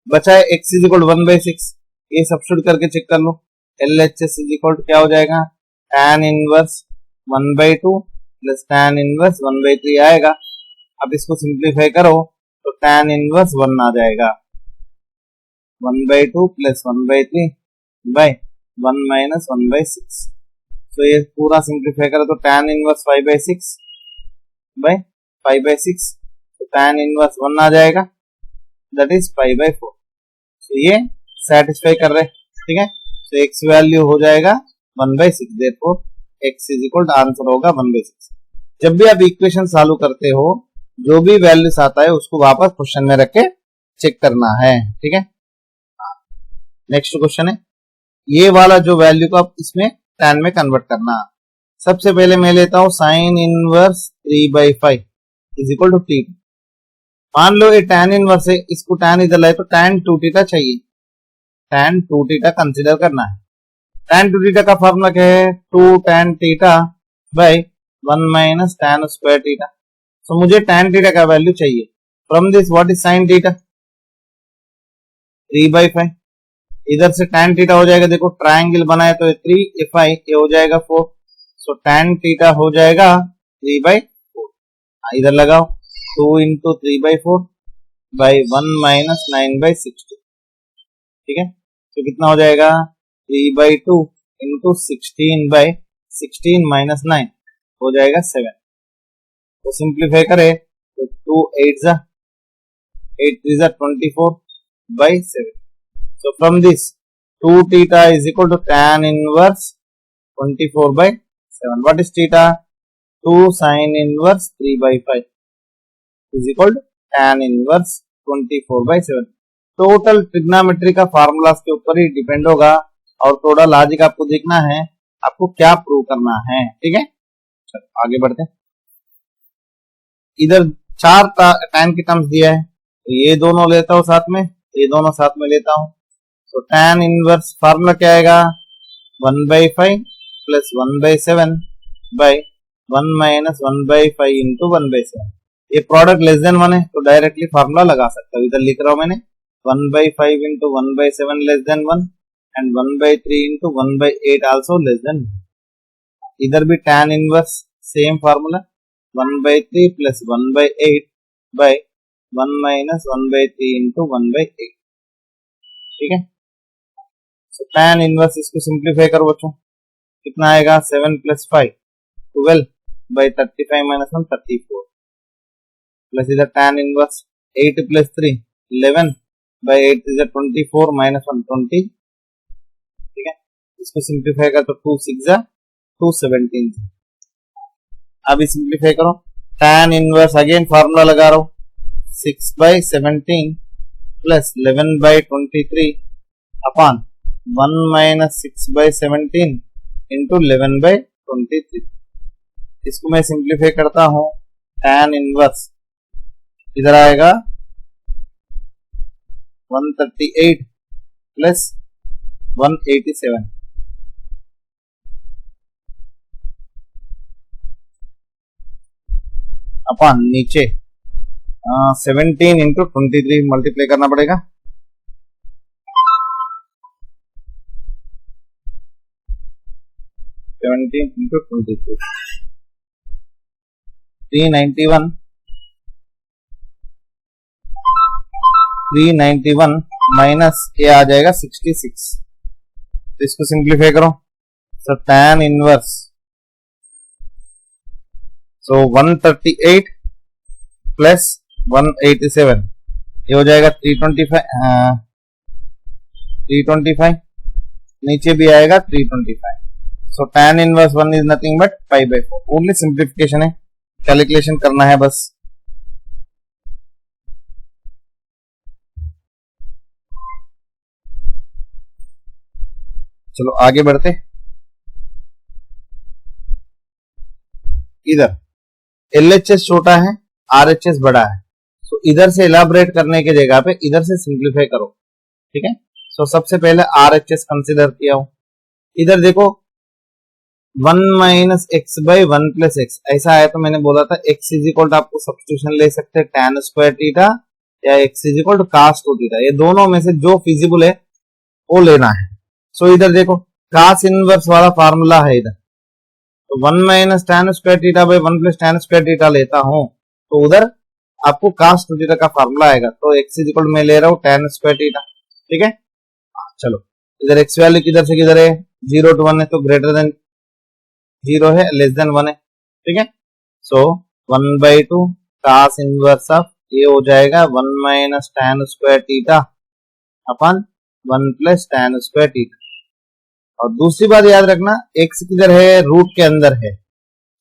बचा है x इज इक्वल 1/6, ये सब्स्टिट्यूट करके चेक कर लो। LHS इज इक्वल क्या हो जाएगा, tan inverse 1/2 plus tan inverse 1/3 आएगा। अब इसको सिंप्लीफाई करो तो tan इनवर्स 1 आ जाएगा, 1/2 प्लस 1/3 बाय 1 माइनस 1/6। तो ये पूरा सिंप्लीफाई करो तो tan इनवर्स 5/6 बाय 5/6, तो tan इनवर्स 1 आ जाएगा, दैट इज 5/4। तो ये सेटिस्फाई कर रहे, ठीक है। तो x वैल्यू हो जाएगा 1/6, therefore x is equal answer होगा 1/6। जब भी आप इक्वेशन सॉल्व करते हो, जो भी वैल्यूज आता है उसको वापस क्वेश्चन में रख के चेक करना है, ठीक है। नेक्स्ट क्वेश्चन है, ये वाला जो वैल्यू को आप इसमें tan में कन्वर्ट करना। सबसे पहले मैं लेता हूं sin inverse 3/5 is equal to t। मान लो ये tan इनवर्स है, इसको tan इधर लाए तो tan 2θ चाहिए, tan 2θ कंसिडर करना है। tan 2θ का फॉर्मूला क्या है, 2 tan θ by 1 minus tan square θ। तो मुझे tan θ का वैल्यू चाहिए। From this what is sin θ, 3/5। इधर से tan θ हो जाएगा, देखो ट्रायंगल बनाए तो 3 ये 5 ये हो जाएगा 4, सो tan θ हो जाएगा 3/4। इधर लगाओ 2 इंटू 3/4 बाई 1 माइनस 9/60, ठीक है। तो कितना हो जाएगा 3/2 इंटू 16/16 माइनस 9 हो जाएगा 7। तो सिंप्लीफाई करे तो 2 8 जा 8 3 जा 24/7। So from this 2θ is equal to tan inverse 24/7. What is theta? 2 sin inverse 3/5 is equal to tan inverse 24/7. Total trigonometry का फार्मूलास के ऊपर ही डिपेंड होगा, और थोड़ा लॉजिक आपको देखना है, आपको क्या प्रूव करना है, ठीक है। चलो आगे बढ़ते हैं। इधर 4 tan के टर्म्स दिया है, तो ये दोनों लेता हूं साथ में, ये दोनों साथ में लेता हूं। तो tan इनवर्स फार्मूला क्या आएगा, 1/5 प्लस 1/7 बाय 1 माइनस 1/5 इंटू 1/7। ये प्रोडक्ट लेस देन 1 है तो डायरेक्टली फार्मूला लगा सकता हूं। इधर लिख रहा हूं मैंने 1/5 into 1/7 less than 1 and 1/3 into 1/8 also less than 1। इधर भी tan inverse same formula 1/3 plus 1/8 by 1 minus 1/3 into 1/8, ठीक है। तो tan इनवर्स इसको सिंप्लीफाई करो बच्चों, कितना आएगा 7 प्लस 5 12 बाई 35 माइनस 1 34 प्लस इधर tan इनवर्स 8 प्लस 3 11 बाई 8 इधर 24 माइनस 1 20, ठीक है। इसको सिंप्लीफाई कर तो 2 6 जा 2 17। अभी सिंप्लीफाई करो, tan इनवर्स अगेन फार्मूला लगा रहा हूं 6/17 प्लस 11/23 अपॉन 1 माइनस 6/17 इंटू 11/23। इसको मैं सिंप्लीफाई करता हूं, tan इनवर्स इधर आएगा 138 प्लस 187 अपॉन नीचे 17 इंटू 23 मल्टीप्लाई करना पड़ेगा, 17 इंटू 23 391 माइनस ये आ जाएगा 66। तो इसको सिंप्लीफाई करो, तो tan इनवर्स सो 138 प्लस 187 ये हो जाएगा 325 नीचे भी आएगा 325। So tan inverse 1 is nothing but π/4। Only simplification है, कैलकुलेशन करना है बस। चलो आगे बढ़ते। इधर LHS छोटा है, RHS बड़ा है, तो इधर से इलाबरेट करने की जगह पे इधर से सिंप्लीफाई करो, ठीक है। सो सबसे पहले RHS कंसिडर किया हूं, इधर देखो 1 minus x by 1 plus x ऐसा आया, तो मैंने बोला था x इज इक्वल टू आपको सब्स्टिट्यूशन ले सकते हैं tan स्क्वायर थीटा या x is equal to cos 2 theta, ये दोनों में से जो फिजिबल है वो लेना है। सो इधर देखो cos इनवर्स वाला फार्मूला है इधर, तो 1 minus tan square theta by 1 plus tan square theta लेता हूं तो उधर आपको cos 2 थीटा का फार्मूला आएगा, तो x इज इक्वल मैं ले रहा हूं tan स्क्वायर थीटा, ठीक है। चलो इधर x वैल्यू किधर से किधर है, 0 to 1 है तो ग्रेटर देन 0 है, लेस देन 1 है, ठीक है। सो 1/2 cos इनवर्स ऑफ ये हो जाएगा 1 माइनस tan स्क्वायर थीटा अपन 1 प्लस tan स्क्वायर थीटा। और दूसरी बात याद रखना x किधर है, रूट के अंदर है,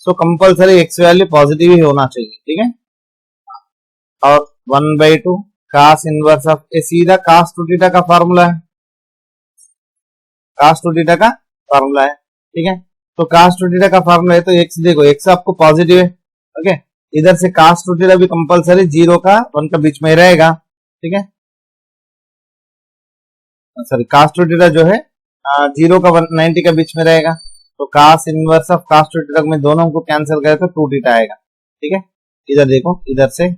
सो कंपलसरी x वैल्यू पॉजिटिव ही होना चाहिए, ठीक है। और 1/2 cos इनवर्स ऑफ ये सीधा cos 2 थीटा का फार्मूला है, cos 2 थीटा का फार्मूला है, ठीक है। तो cos 2 थीटा का फार्मूला है तो x देखो x आपको पॉजिटिव है, ओके। इधर से cos 2 थीटा भी कंपलसरी 0 का 1 का बीच में रहेगा, ठीक है। सॉरी cos 2 थीटा जो है 0 का 90 का बीच में रहेगा, तो cos inverse of cos 2 theta में दोनों को कैंसिल करें तो 2 थीटा आएगा, ठीक है। इधर देखो इधर से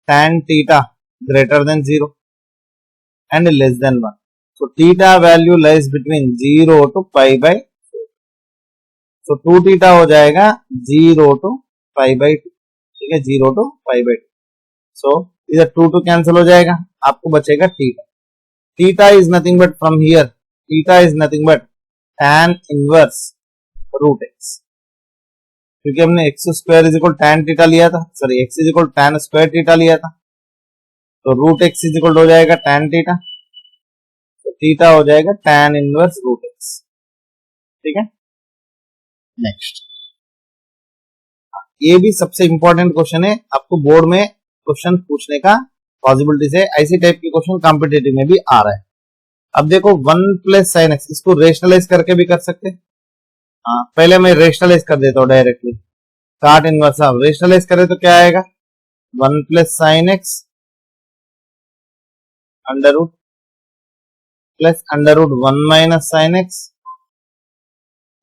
tan theta greater than 0 and less than 1, so theta value lies between 0 to pi by 4, so 2 theta हो जाएगा 0 to pi by 2, ठीक है, 0 to pi by 2, so इधर 2 कैंसिल हो जाएगा, आपको बचेगा theta. Theta is nothing but from here, theta is nothing but tan inverse root x, क्योंकि हमने x square is equal tan theta लिया था, sorry x is equal tan square theta लिया था, तो रूट x इज इक्वल हो जाएगा tan theta, theta हो जाएगा tan इनवर्स रूट x, ठीक है। नेक्स्ट ये भी सबसे इंपॉर्टेंट क्वेश्चन है, आपको बोर्ड में क्वेश्चन पूछने का पॉसिबिलिटीज है, ऐसी टाइप के क्वेश्चन कॉम्पिटेटिव में भी आ रहा है। अब देखो 1 प्लस साइन एक्स, इसको रेशनलाइज करके भी कर सकते हैं, पहले मैं रेशनलाइज कर देता हूं डायरेक्टली, काट इनवर्स ऑफ रेशनलाइज करें तो क्या आएगा 1 plus sine x under root plus under root 1 minus sine x,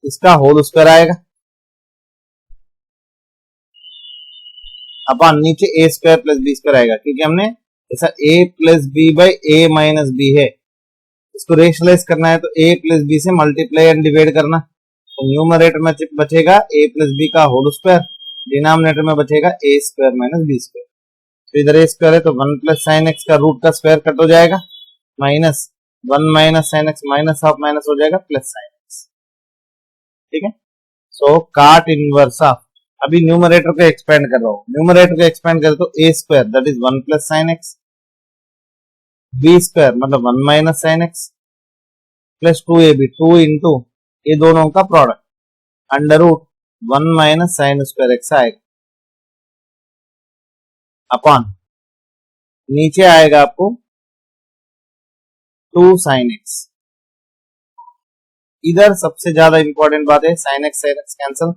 इसका होल स्क्वायर आएगा अपन नीचे a square plus b square आएगा, क्योंकि हमने ऐसा a plus b by a minus b है, इसको रेशनलाइज करना है तो a प्लस बी से मल्टीप्लाई एंड डिवाइड करना, तो न्यूमरेटर में बचेगा a प्लस बी का होल स्क्वायर, डिनोमिनेटर में बचेगा a square minus b square, तो इधर a स्क्वायर है तो 1 प्लस साइन एक्स का रूट का स्क्वायर कट हो जाएगा, minus 1 minus sine x minus of minus हो जाएगा प्लस साइन एक्स, ठीक है। सो काट इनवर्स ऑफ, अभी न्यूमरेटर को एक्सपेंड कर रहा हूं, न्यूमरेटर को एक्सपेंड करे तो a square that is 1 plus sine x, b square मतलब 1 minus sine x plus 2ab 2 into ये दोनों का product under root 1 minus sine square x आएगा, अपॉन नीचे आएगा आपको 2 साइन एक्स, इधर सबसे ज्यादा इंपॉर्टेंट बात है sine x cancel,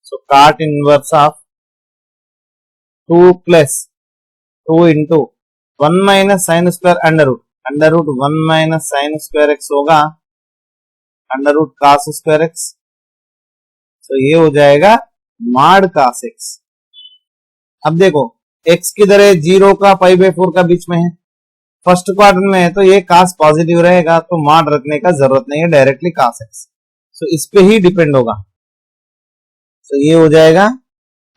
so cot inverse of 2 plus 2 into 1 minus sine square under root 1 minus sine square x होगा under root cos square x, तो ये हो जाएगा मॉड कास एक्स। अब देखो x किधर है, 0 का पाई बाई 4 का बीच में है, फर्स्ट क्वाड्रेंट में है तो ये कास पॉजिटिव रहेगा, तो मॉड रखने का जरूरत नहीं है, डायरेक्टली कास एक्स, सो इस पे ही डिपेंड होगा, तो ये हो जाएगा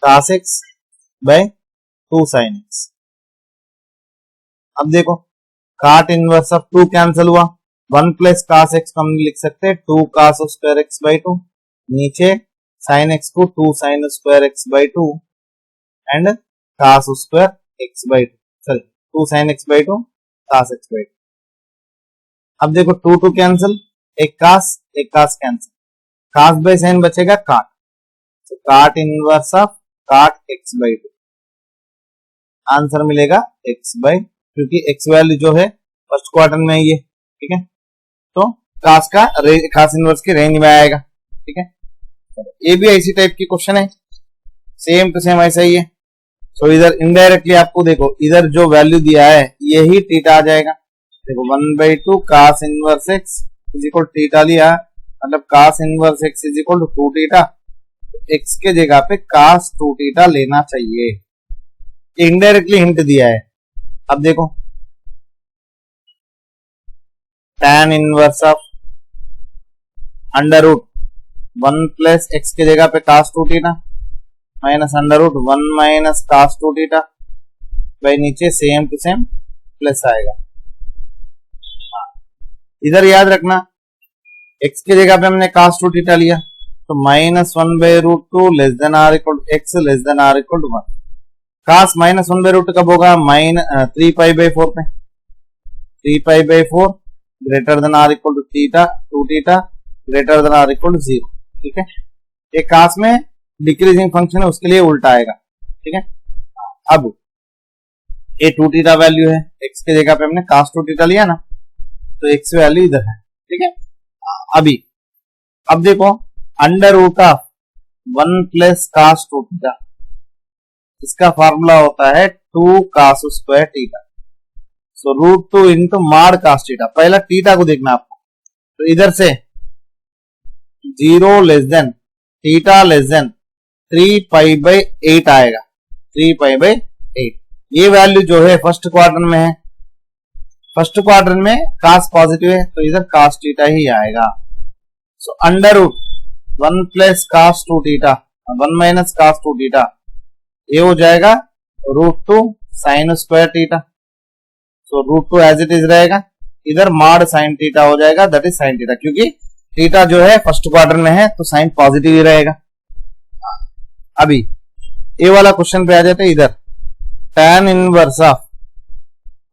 कास एक्स बाय 2 साइन एक्स। अब देखो काट इनवर्स ऑफ 2 कैंसिल हुआ, 1 प्लस कास एक्स को हम लिख सकते हैं 2 कास स्क्वायर एक्स बाई 2, नीचे साइन एक्स को 2 sine square x by 2 and cos square x by 2, sorry 2 sine x by 2 cos x by 2। अब देखो 2 कैंसिल, एक cos cancel, cos by sine बचेगा काट, तो cot inverse of cot x by 2, answer मिलेगा x by, क्योंकि x value जो है first quarter में ये, ठीक है, तो कास का कास इनवर्स की रेंज में आएगा, ठीक है। ये भी ऐसी टाइप की क्वेश्चन है, सेम टू सेम ऐसा ही है। सो इधर इनडायरेक्टली आपको देखो इधर जो वैल्यू दिया है यही थीटा आ जाएगा। देखो 1/2 cos inverse x is equal theta लिया, मतलब cos inverse x is equal to 2 theta, x के जगह पे cos 2 थीटा लेना चाहिए। इनडायरेक्टली हिंट दिया है। अब देखो tan inverse of under root 1 plus x के जगह पे cos 2 थीटा minus under root 1 minus cos 2 theta by नीचे सेम टू सेम प्लस आएगा। इधर याद रखना x के जगह पे हमने cos 2 थीटा लिया तो -1/√2 less than or equal x less than or equal to 1। cos -1/√2 कब होगा? 3π/4 पे 3π/4 greater than or equal to theta 2 theta greater than or equal to 0। ठीक है, ये cos में डिक्रीजिंग फंक्शन है उसके लिए उल्टा आएगा। ठीक है, अब ये 2 थीटा वैल्यू है, x के जगह पे हमने cos 2 थीटा लिया ना तो x वैल्यू इधर है। ठीक है, अभी अब देखो under root of 1 plus cos 2 theta, इसका फार्मूला होता है 2 cos square theta. So √2 into mod cos theta. पहला थीटा को देखना आपको, तो इधर से 0 less than theta less than 3π/8 आएगा। 3π/8 ये वैल्यू जो है फर्स्ट क्वाड्रेंट में है, फर्स्ट क्वाड्रेंट में cos पॉजिटिव है तो इधर cos थीटा ही आएगा। So under root 1 plus cos 2 theta 1 minus cos 2 theta ये हो जाएगा √2 sin square theta. So √2 as it is रहेगा, इधर मॉड sin थीटा हो जाएगा, दैट इज sin थीटा, क्योंकि थीटा जो है फर्स्ट क्वाड्रेंट में है तो साइन पॉजिटिव ही रहेगा। अभी ये वाला क्वेश्चन पे आ जाते हैं। इधर tan inverse of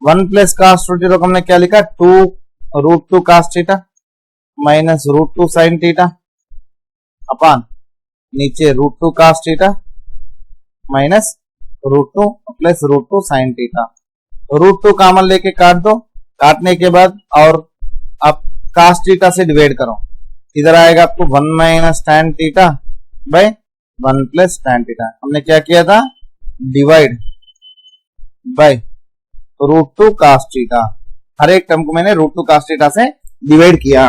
1 plus cos 2 theta को हमने क्या लिखा? 2 cos theta minus √2 sin theta upon नीचे √2 cos theta minus √2 plus √2 sin theta. √2 common लेके काट दो, काटने के बाद और आप cos थीटा से डिवाइड करो, इधर आएगा आपको 1 minus tan theta by 1 plus tan theta. हमने क्या किया था? Divide by √2 cos theta. हर एक टर्म को मैंने √2 cos थीटा से डिवाइड किया।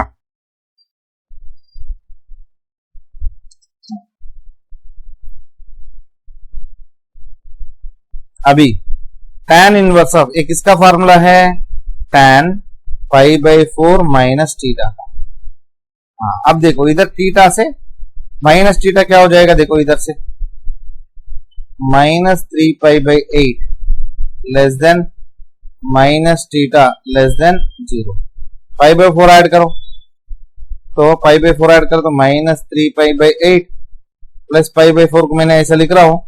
अभी tan इनवर्स ऑफ एक इसका फार्मूला है tan π/4 माइनस थीटा। अब देखो इधर थीटा से माइनस थीटा क्या हो जाएगा? देखो इधर से -3π/8 less than minus theta less than 0। π/4 add करो तो π/4 ऐड करो तो -3π/8 प्लस π/4 को मैंने ऐसा लिख रहा हूं,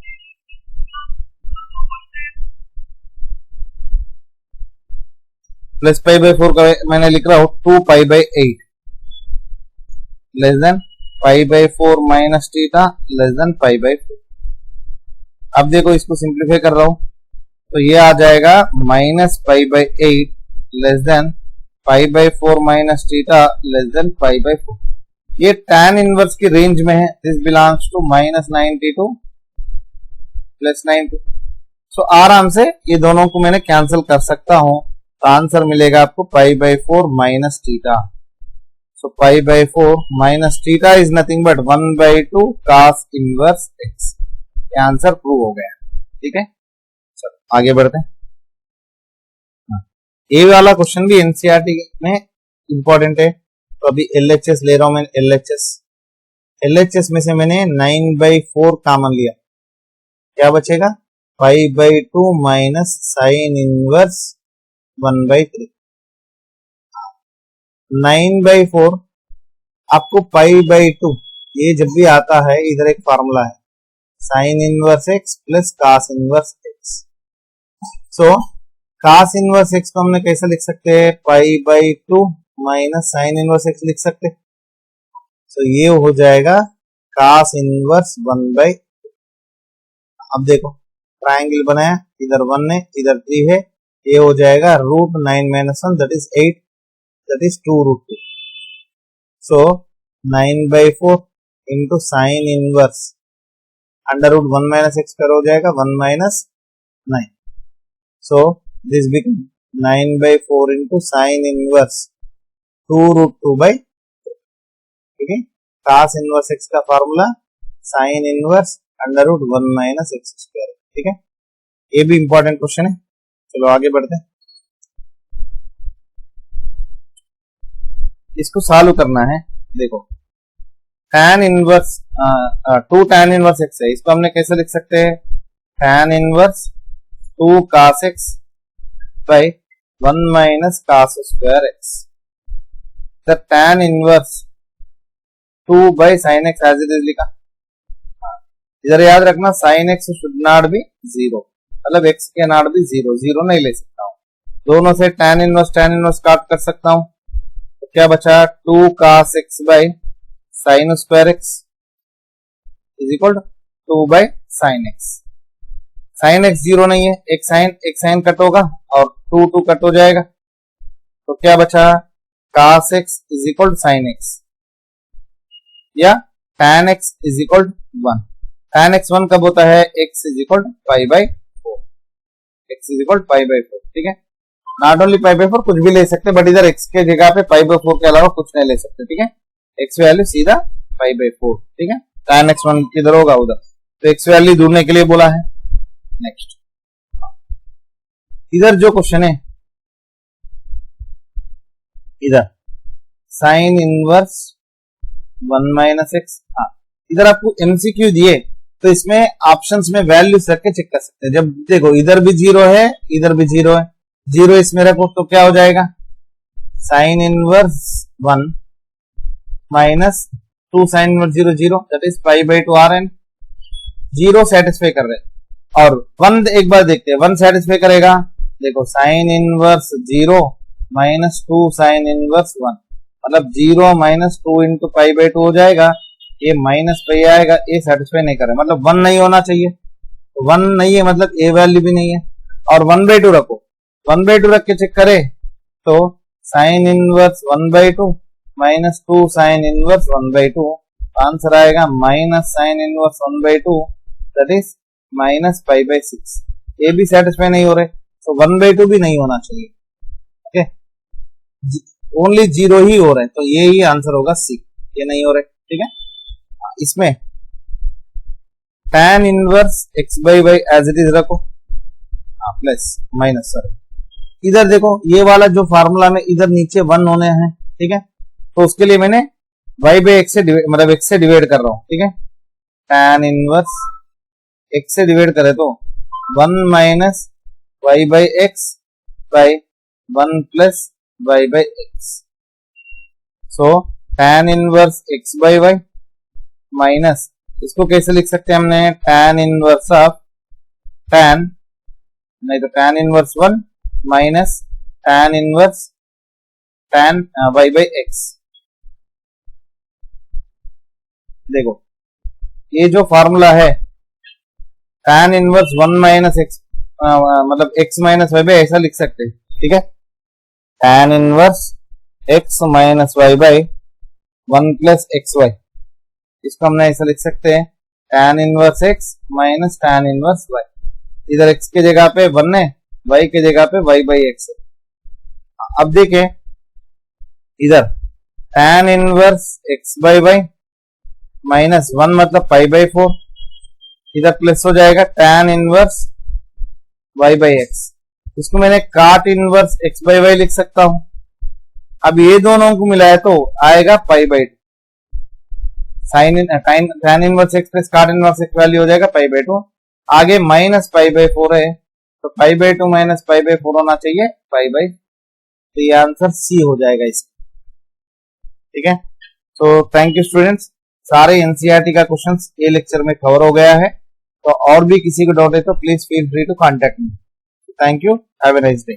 प्लस π/4 का मैंने लिख रहा हूं 2π/8 less than π/4 minus theta less than π/4। अब देखो इसको सिंप्लीफाई कर रहा हूं तो ये आ जाएगा -π/8 less than π/4 minus theta less than π/4। ये tan इनवर्स की रेंज में है, this belongs to -90 to +90। So आराम से ये दोनों को मैंने कैंसिल कर सकता हूं, तो आंसर मिलेगा आपको π/4 minus theta. So π/4 minus theta is nothing but 1/2 cos inverse x। ये आंसर प्रूव हो गया। ठीक है, चलो आगे बढ़ते हैं। ये वाला क्वेश्चन भी एनसीईआरटी में इंपॉर्टेंट है, तो अभी LHS ले रहा हूं मैं। LHS में से मैंने 9/4 कॉमन लिया, क्या बचेगा? π/2 माइनस साइन इनवर्स 1/3। 9/4 आपको π/2 ये जब भी आता है इधर एक फार्मूला है sign inverse x plus cos inverse x। सो cos इनवर्स x को हमने कैसे लिख सकते हैं? π/2 माइनस साइन इनवर्स x लिख सकते हैं। सो ये हो जाएगा cos इनवर्स 1/2। अब देखो ट्रायंगल बनाया, इधर 1 है इधर 3 है, ये हो जाएगा √9 - 1 that is 8 that is 2√2। So 9/4 into sine inverse under root 1 minus x square हो जाएगा 1 minus 9. So this become 9/4 into sine inverse 2 root 2/2. ठीक है, cos इनवर्स एक्स का formula sine inverse under root 1 minus x square. ठीक है, ये भी important question है. चलो आगे बढ़ते हैं. इसको सॉल्व करना है. देखो tan inverse 2 tan inverse x है, इसको हमने कैसे लिख सकते हैं? tan inverse 2 cos x by 1 minus cos square x. The tan inverse 2 by sin x as it is लिखा. इधर याद रखना sin x should not be 0, मतलब x के नॉट भी 0 नहीं ले सकता हूँ. दोनों से tan इनवर्स काट कर सकता हूँ. तो क्या बचा? 2 cos x by sin square x is equal to 2 by sin x. sin x 0 नहीं है, एक साइन कट होगा और 2 कट हो जाएगा. तो क्या बचा? cos x is equal to sin x या tan x is equal to 1. tan x 1 कब होता है? x is equal to pi/4. x is equal to pi/4. ठीक है, नॉट ओनली pi/4 कुछ भी ले सकते, बट इधर x के जगह पे pi/4 के अलावा कुछ नहीं ले सकते. ठीक है, x वैल्यू सीधा pi/4. ठीक है, tan x1 किधर होगा? उधर. तो x वैल्यू ढूंढने के लिए बोला है. नेक्स्ट, इधर जो क्वेश्चन है, इधर साइन इनवर्स 1 माइनस एक्स. हाँ, इधर आपको एमसीक्यू दिए तो इसमें ऑप्शंस में वैल्यूज रख के चेक कर सकते हैं. जब देखो इधर भी 0 है, इधर भी 0 है, 0 इसमें रखो तो क्या हो जाएगा? Sine inverse 1 minus 2 sine inverse 0 that is pi/2 rn. 0 satisfy कर रहे और 1 एक बार देखते हैं 1 सेटिस्फाई करेगा. देखो sine inverse 0 minus 2 sine inverse 1, मतलब 0 माइनस 2 इंटू pi/2 हो जाएगा. ये माइनस पाई आएगा, ये सेटिस्फाई नहीं कर रहा, मतलब 1 नहीं होना चाहिए. तो 1 नहीं है मतलब ए वैल्यू भी नहीं है. और 1/2 रखो, 1/2 रख के चेक करे तो sine inverse 1/2 minus 2 sine inverse 1/2, answer आएगा minus sine inverse 1/2 that is minus pi/6. ये भी सेटिस्फाई नहीं हो रहे, तो 1/2 भी नहीं होना चाहिए. ओके, ओनली 0 ही हो रहे हैं, तो ये ही आंसर होगा सी. ये नहीं हो रहे. ठीक है, इसमें tan inverse x/y as it is रखो प्लस माइनस. सर इधर देखो ये वाला जो फार्मूला में इधर नीचे 1 होने हैं. ठीक है, तो उसके लिए मैंने y/x से मतलब x से डिवाइड कर रहा हूं. ठीक है, tan इनवर्स x से डिवाइड करे तो 1 minus y/x by 1 plus y/x. So tan inverse x/y minus, इसको कैसे लिख सकते हैं हमने? tan इनवर्स ऑफ tan, नहीं तो tan inverse 1 minus tan inverse tan y/x. देखो ये जो फॉर्मूला है tan इनवर्स 1 माइनस x मतलब x माइनस y बाय ऐसा लिख सकते हैं. ठीक है, tan inverse x minus y by 1 plus xy, इसको हमने ऐसा लिख सकते हैं tan inverse x minus tan inverse y. इधर x के जगह पे 1 है, y के जगह पे y/x है. अब देखें इधर tan इनवर्स x/y माइनस 1 मतलब pi/4, इधर प्लस हो जाएगा tan इनवर्स y/x. इसको मैंने cot इनवर्स x/y लिख सकता हूं. अब ये दोनों को मिलाया तो आएगा pi/2. tan inverse x plus cot inverse x value हो जाएगा pi/2. आगे माइनस pi/4 है, तो pi/2 माइनस pi/4 होना चाहिए pi/. तो ये आंसर सी हो जाएगा इसका. ठीक है, तो थैंक यू स्टूडेंट्स. सारे एनसीईआरटी का क्वेश्चंस ये लेक्चर में कवर हो गया है. तो और भी किसी को डाउट है तो please feel free to contact me. Thank you, have a nice day.